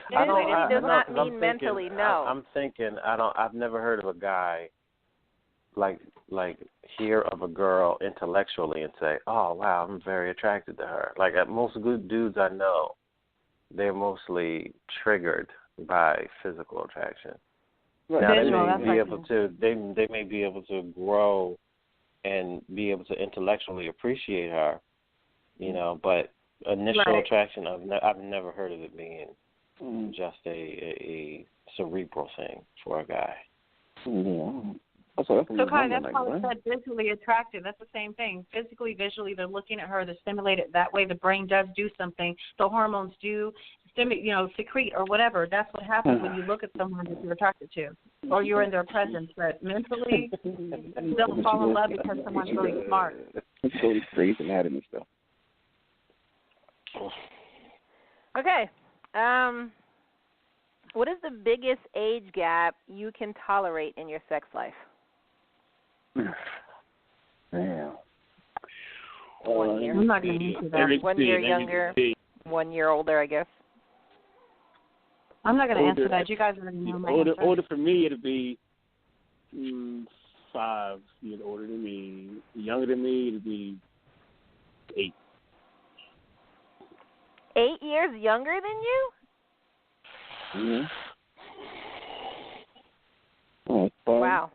does not mean mentally. No. I'm thinking. I've never heard of a guy like hear of a girl intellectually and say, "Oh wow, I'm very attracted to her." Like most good dudes I know, they're mostly triggered by physical attraction. Right. Now they may be able to grow and be able to intellectually appreciate her, but initial attraction, I've never heard of it being just a cerebral thing for a guy. Yeah. So Kai, that's how it said visually attractive. That's the same thing. Physically, visually, they're looking at her. They're stimulated. That way the brain does do something. The hormones do secrete or whatever. That's what happens when you look at someone that you're attracted to or you're in their presence. But mentally, you don't fall in love because someone's really smart. It's totally crazy anatomy stuff. Okay. What is the biggest age gap you can tolerate in your sex life? Damn. 1 year. I'm not going to answer that. 1 year younger, 1 year older, I guess. I'm not going to answer that. You guys already know my answer. Older for me, it'll be 5 years older than me. Younger than me, it'll be 8. 8 years younger than you? Mm-hmm. Oh, wow.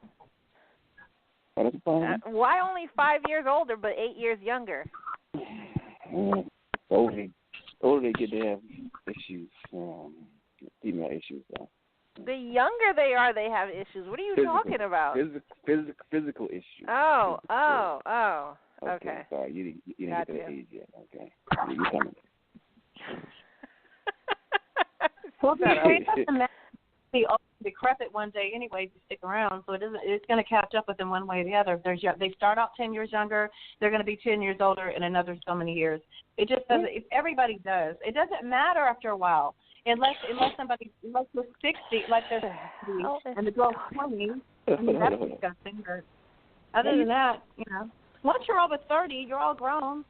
Why only 5 years older but 8 years younger? Older they get to have issues, female issues. The younger they are, they have issues. What are you talking about? Physical issues. Oh. Okay. Sorry, you didn't get to that age yet. Okay. You're coming. Well, the decrepit one day anyway to stick around, so it's going to catch up with them one way or the other. They start out 10 years younger, they're going to be 10 years older in another so many years. It just doesn't. If everybody does, it doesn't matter after a while, unless somebody like they're 60, like they're 60, and the girl's 20. I mean, that's disgusting. But other than that, once you're over 30, you're all grown.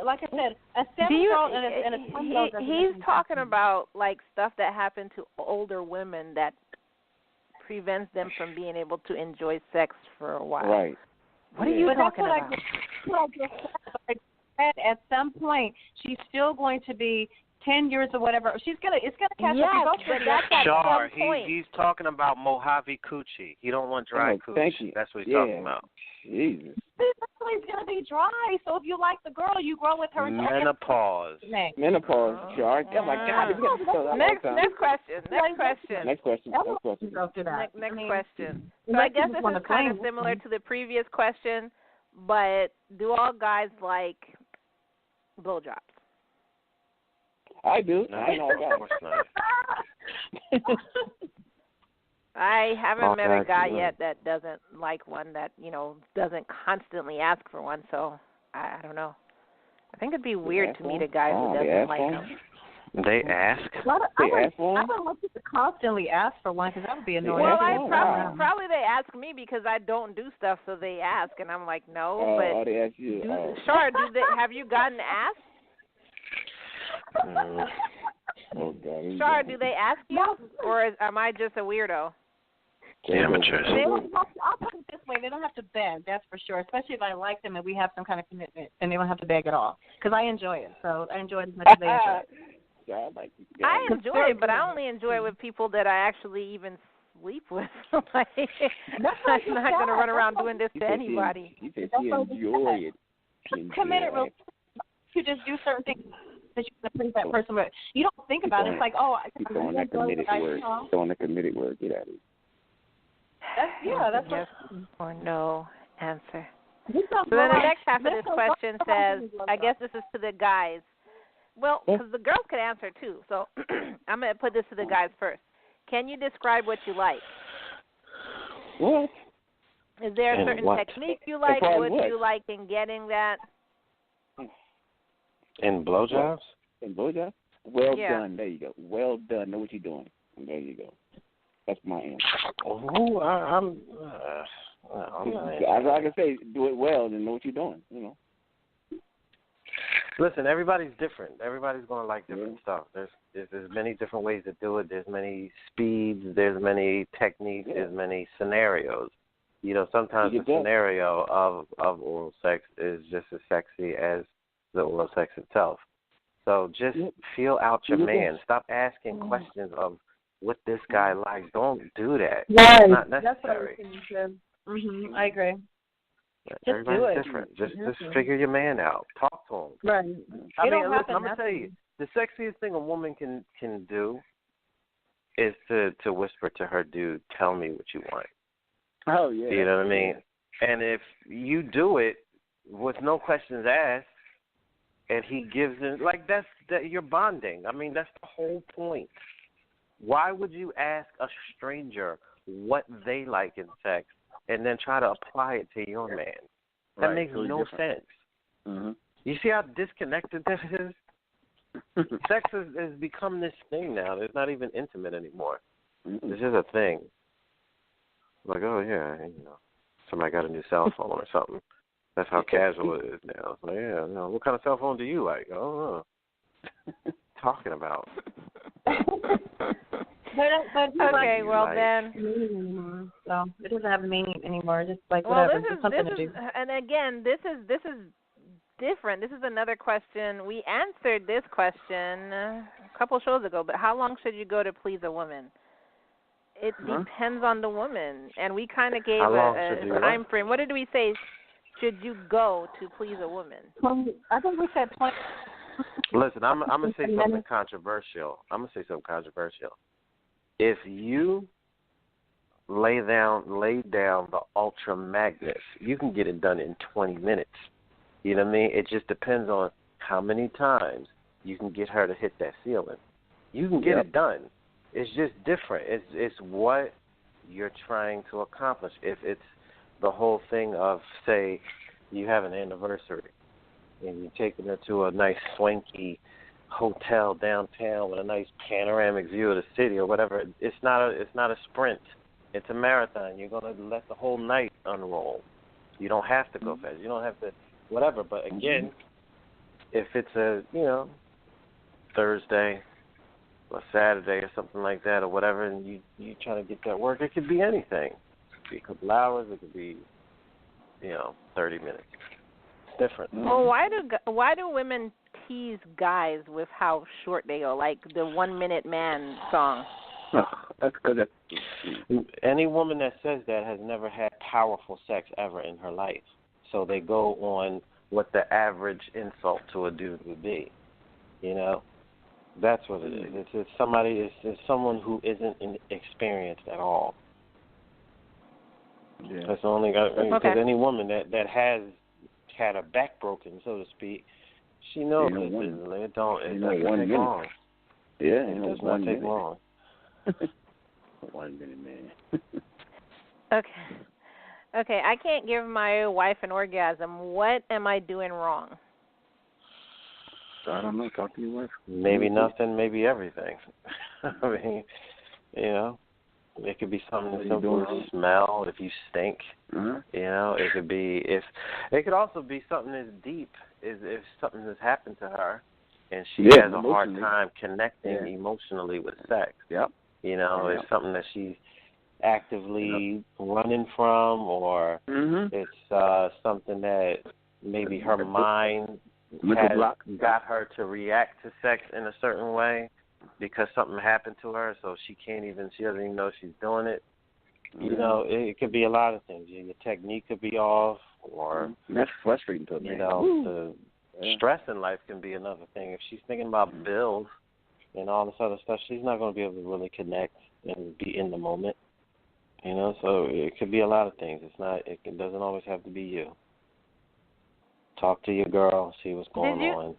Like I said, a 7-year-old and a 20-year-old. He's talking about like stuff that happened to older women that prevents them from being able to enjoy sex for a while. Right. What are you talking about? at some point she's still going to be 10 years or whatever. It's gonna catch up. But that's at Char, some point. he's talking about Mojave Coochie. He don't want dry coochie. Thank you. That's what he's talking about. Jesus. It's gonna be dry. So if you like the girl, you grow with her. Menopause. Menopause, Char. Oh my God. Next question. Next question. Next question. So I guess this is kind of similar to the previous question, but do all guys like blowjobs? I do. No, I know of course not. I haven't met a guy yet that doesn't like one, that, doesn't constantly ask for one, so I don't know. I think it'd be weird to meet a guy who doesn't like them. They ask? I would like to constantly ask for one because that would be annoying. Well, probably they ask me because I don't do stuff, so they ask, and I'm like, no. But they ask you. Char, have you gotten asked? Oh, God. Char, do they ask you, or am I just a weirdo? Amateurs. I'll put it this way: they don't have to beg. That's for sure. Especially if I like them and we have some kind of commitment, and they don't have to beg at all. Because I enjoy it, so I enjoy it as much as they enjoy it. I enjoy it, but I only enjoy it with people that I actually even sleep with. I'm not going to run around doing this to anybody. You said she enjoy it. Committed. You just do certain things that you can please that person, but you don't think about it. It's like, keep throwing that committed word. Throwing the committed word. Get out of here. That's yes or no answer. So then the next half of this question says, I guess this is to the guys. Well, because the girls could answer too. So I'm going to put this to the guys first. Can you describe what you like? What? Is there a certain technique you like? What do you like in getting that? In blowjobs? In blowjobs? Well done. There you go. Well done. Know what you're doing. There you go. That's my answer. Oh, I'm not. I can say, do it well and know what you're doing. Listen, everybody's different. Everybody's going to like different stuff. There's many different ways to do it. There's many speeds. There's many techniques. There's many scenarios. Sometimes the scenario of oral sex is just as sexy as the oral sex itself. So just feel out your man. Stop asking questions of what this guy likes. Don't do that. Right. It's not necessary. That's what I was thinking. I agree. Everybody's different. Just figure your man out. Talk to him. Right. Listen, I'm gonna tell you, the sexiest thing a woman can do is to whisper to her dude, "Tell me what you want." Oh yeah. You know what I mean? And if you do it with no questions asked, and he gives it, that you're bonding. I mean, that's the whole point. Why would you ask a stranger what they like in sex and then try to apply it to your man? That makes no sense. Mm-hmm. You see how disconnected this is? Sex has become this thing now. It's not even intimate anymore. Mm-hmm. It's just a thing. Like, oh, yeah, somebody got a new cell phone or something. That's how casual it is now. It's like, yeah, no, what kind of cell phone do you like? I don't know. Talking about. Okay, well then. So it doesn't have a meaning anymore. Just like whatever. And again, this is different. This is another question. We answered this question a couple shows ago. But how long should you go to please a woman? It depends on the woman, and we kind of gave a time frame. What did we say? Should you go to please a woman? I think we said 20. Listen, I'm gonna say something controversial. If you lay down the Ultra Magnus, you can get it done in 20 minutes. You know what I mean? It just depends on how many times you can get her to hit that ceiling. You can get it done. It's just different. It's what you're trying to accomplish. If it's the whole thing of, say, you have an anniversary and you're taking her to a nice swanky hotel downtown with a nice panoramic view of the city or whatever, it's not a sprint. It's a marathon. You're going to let the whole night unroll. You don't have to go fast. You don't have to whatever. But again, if it's a, Thursday or Saturday or something like that or whatever, and you trying to get that work, it could be anything. It could be a couple hours. It could be, 30 minutes. different. Well, why do women tease guys with how short they go, like the 1 Minute Man song? That's because any woman that says that has never had powerful sex ever in her life. So they go on what the average insult to a dude would be. You know, that's what it is. It's someone who isn't experienced at all. Yeah. That's the only because any woman that has had a back broken, so to speak, she knows it doesn't take long. Yeah, it does not take long. 1 minute, man. Okay, I can't give my wife an orgasm. What am I doing wrong? I don't know. Talk to your wife. Maybe nothing, maybe everything. I mean, you know, it could be something as simple as smell, if you stink. Mm-hmm. You know, it could also be something as deep as if something has happened to her and she has a hard time connecting emotionally with sex. Yep. You know, it's something that she's actively running from, or it's something that maybe her mind has got her to react to sex in a certain way because something happened to her, so she doesn't even know she's doing it. You know, it could be a lot of things. Your technique could be off, or that's frustrating to me. You know, the stress in life can be another thing. If she's thinking about bills and all this other stuff, she's not going to be able to really connect and be in the moment. You know, so it could be a lot of things. It doesn't always have to be you. Talk to your girl, see what's going on.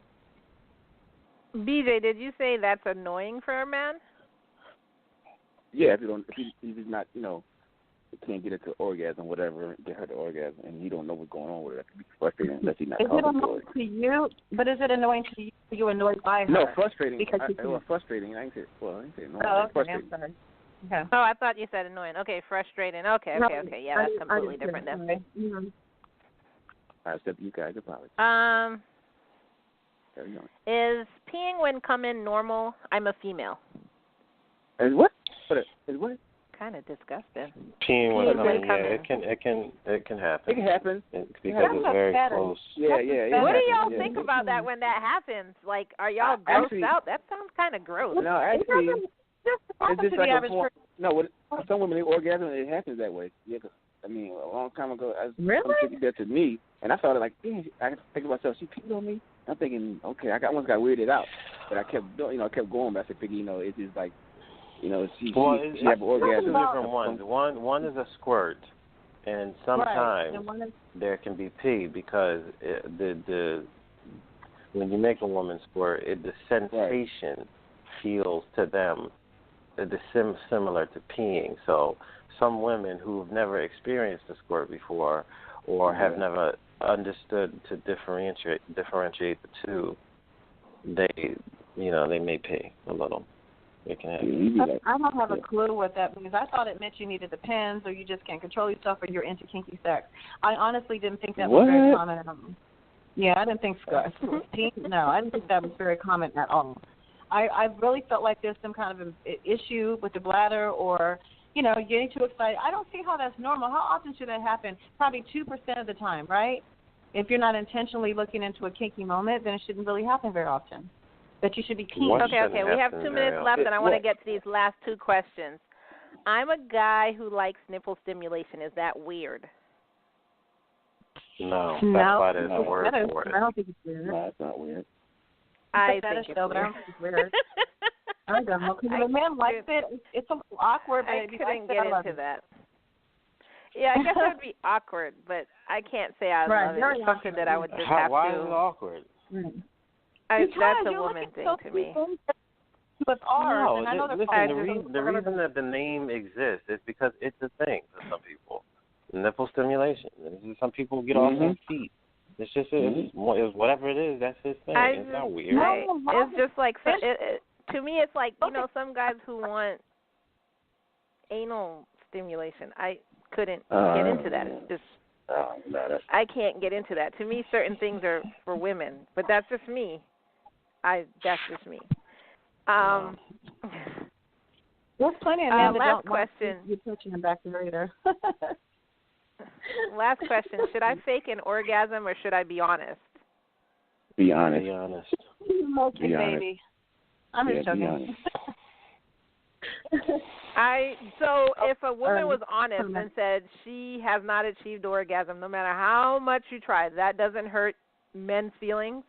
BJ, did you say that's annoying for a man? Yeah, if he's not, you know, can't get it to orgasm, whatever, get her to orgasm, and you don't know what's going on with it. That could be frustrating unless he's not talking to her. Is it annoying to you? But is it annoying to you? Are you annoyed by her? No, frustrating. Because frustrating. I ain't say annoying. Oh, okay, frustrating. I'm sorry. Okay. Oh, I thought you said annoying. Okay, frustrating. Okay. Yeah, that's completely different then. Mm-hmm. I accept you guys' apology. Is peeing when coming normal? I'm a female. Is what? Is what? Kind of disgusting. Peeing when coming, it can happen. It can happen. Because it's very close. Yeah. What do y'all think about that when that happens? Like, are y'all grossed out? That sounds kind of gross. No, actually, it's just like a form. No, some women, they orgasm, and it happens that way. Yeah, I mean, a long time ago, some chick did that to me, and I thought, like, dang, I think to myself, she peed on me. I'm thinking, okay, I almost got weirded out, but I kept doing, I kept going. But I figured, it's just like, she have an orgasm. Two different ones. One is a squirt, and sometimes there can be pee because when you make a woman squirt, the sensation feels to them similar to peeing. So some women who've never experienced a squirt before or have never understood to differentiate the two, they may pee a little. It can happen. I don't have a clue what that means. I thought it meant you needed the pins, or you just can't control yourself, or you're into kinky sex. I honestly didn't think that was very common. Yeah, I didn't think so. No, I didn't think that was very common at all. I really felt like there's some kind of an issue with the bladder, or getting too excited. I don't see how that's normal. How often should that happen? Probably 2% of the time, right? If you're not intentionally looking into a kinky moment, then it shouldn't really happen very often. But you should be keen. Okay. We have 2 minutes left, and I want to get to these last two questions. I'm a guy who likes nipple stimulation. Is that weird? No. That's why there's a word for it. I don't think it's weird. No, it's not weird. I think it's weird. But I don't think it's weird. I don't know. Because if a man likes it, it's a little awkward. But I couldn't get into that. Yeah, I guess it would be awkward, but I can't say I love it. It's something that I would just have to. Why is it awkward? That's a woman thing to me. With ours, the reason that the name exists is because it's a thing for some people. Nipple stimulation. Some people get off their feet. It's just it's whatever it is. That's his thing. It's not weird. It's just like to me, it's like some guys who want anal stimulation. I couldn't get into that. It's just I can't get into that. To me, certain things are for women, but that's just me. That's just me. There's plenty of men that last don't question. want you touching them back later. Last question. Should I fake an orgasm or should I be honest? Be honest. Be honest. Okay, Be honest. baby. I'm just Be joking. honest. If a woman was honest and said she has not achieved orgasm, no matter how much you try, that doesn't hurt men's feelings?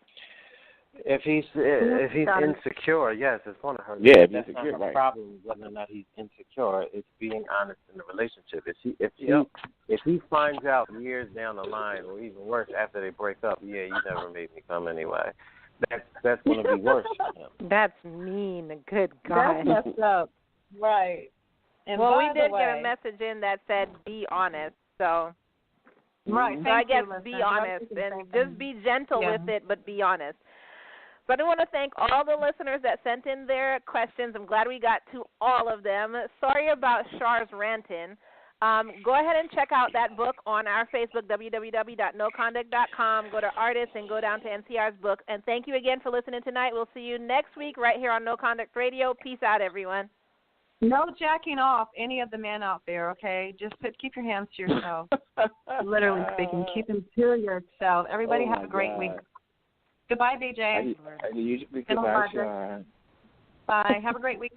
If he's insecure, yes, it's going to hurt. Yeah, if that's he's not insecure, the right. problem. Whether or not he's insecure, it's being honest in the relationship. If he finds out years down the line, or even worse, after they break up, you never made me come anyway. That's going to be worse for him. That's mean. Good God. That's messed up. Right. And well, we did get a message in that said be honest. So, right. So I guess be honest and just be gentle with it, but be honest. So I do want to thank all the listeners that sent in their questions. I'm glad we got to all of them. Sorry about Char's ranting. Go ahead and check out that book on our Facebook, www.noconduct.com. Go to artists and go down to NCR's book. And thank you again for listening tonight. We'll see you next week right here on No Conduct Radio. Peace out, everyone. No jacking off any of the men out there, okay? Just keep your hands to yourself. Literally speaking, keep them to yourself. Everybody have a great week. Goodbye, BJ. Goodbye, Char. Bye. Have a great week,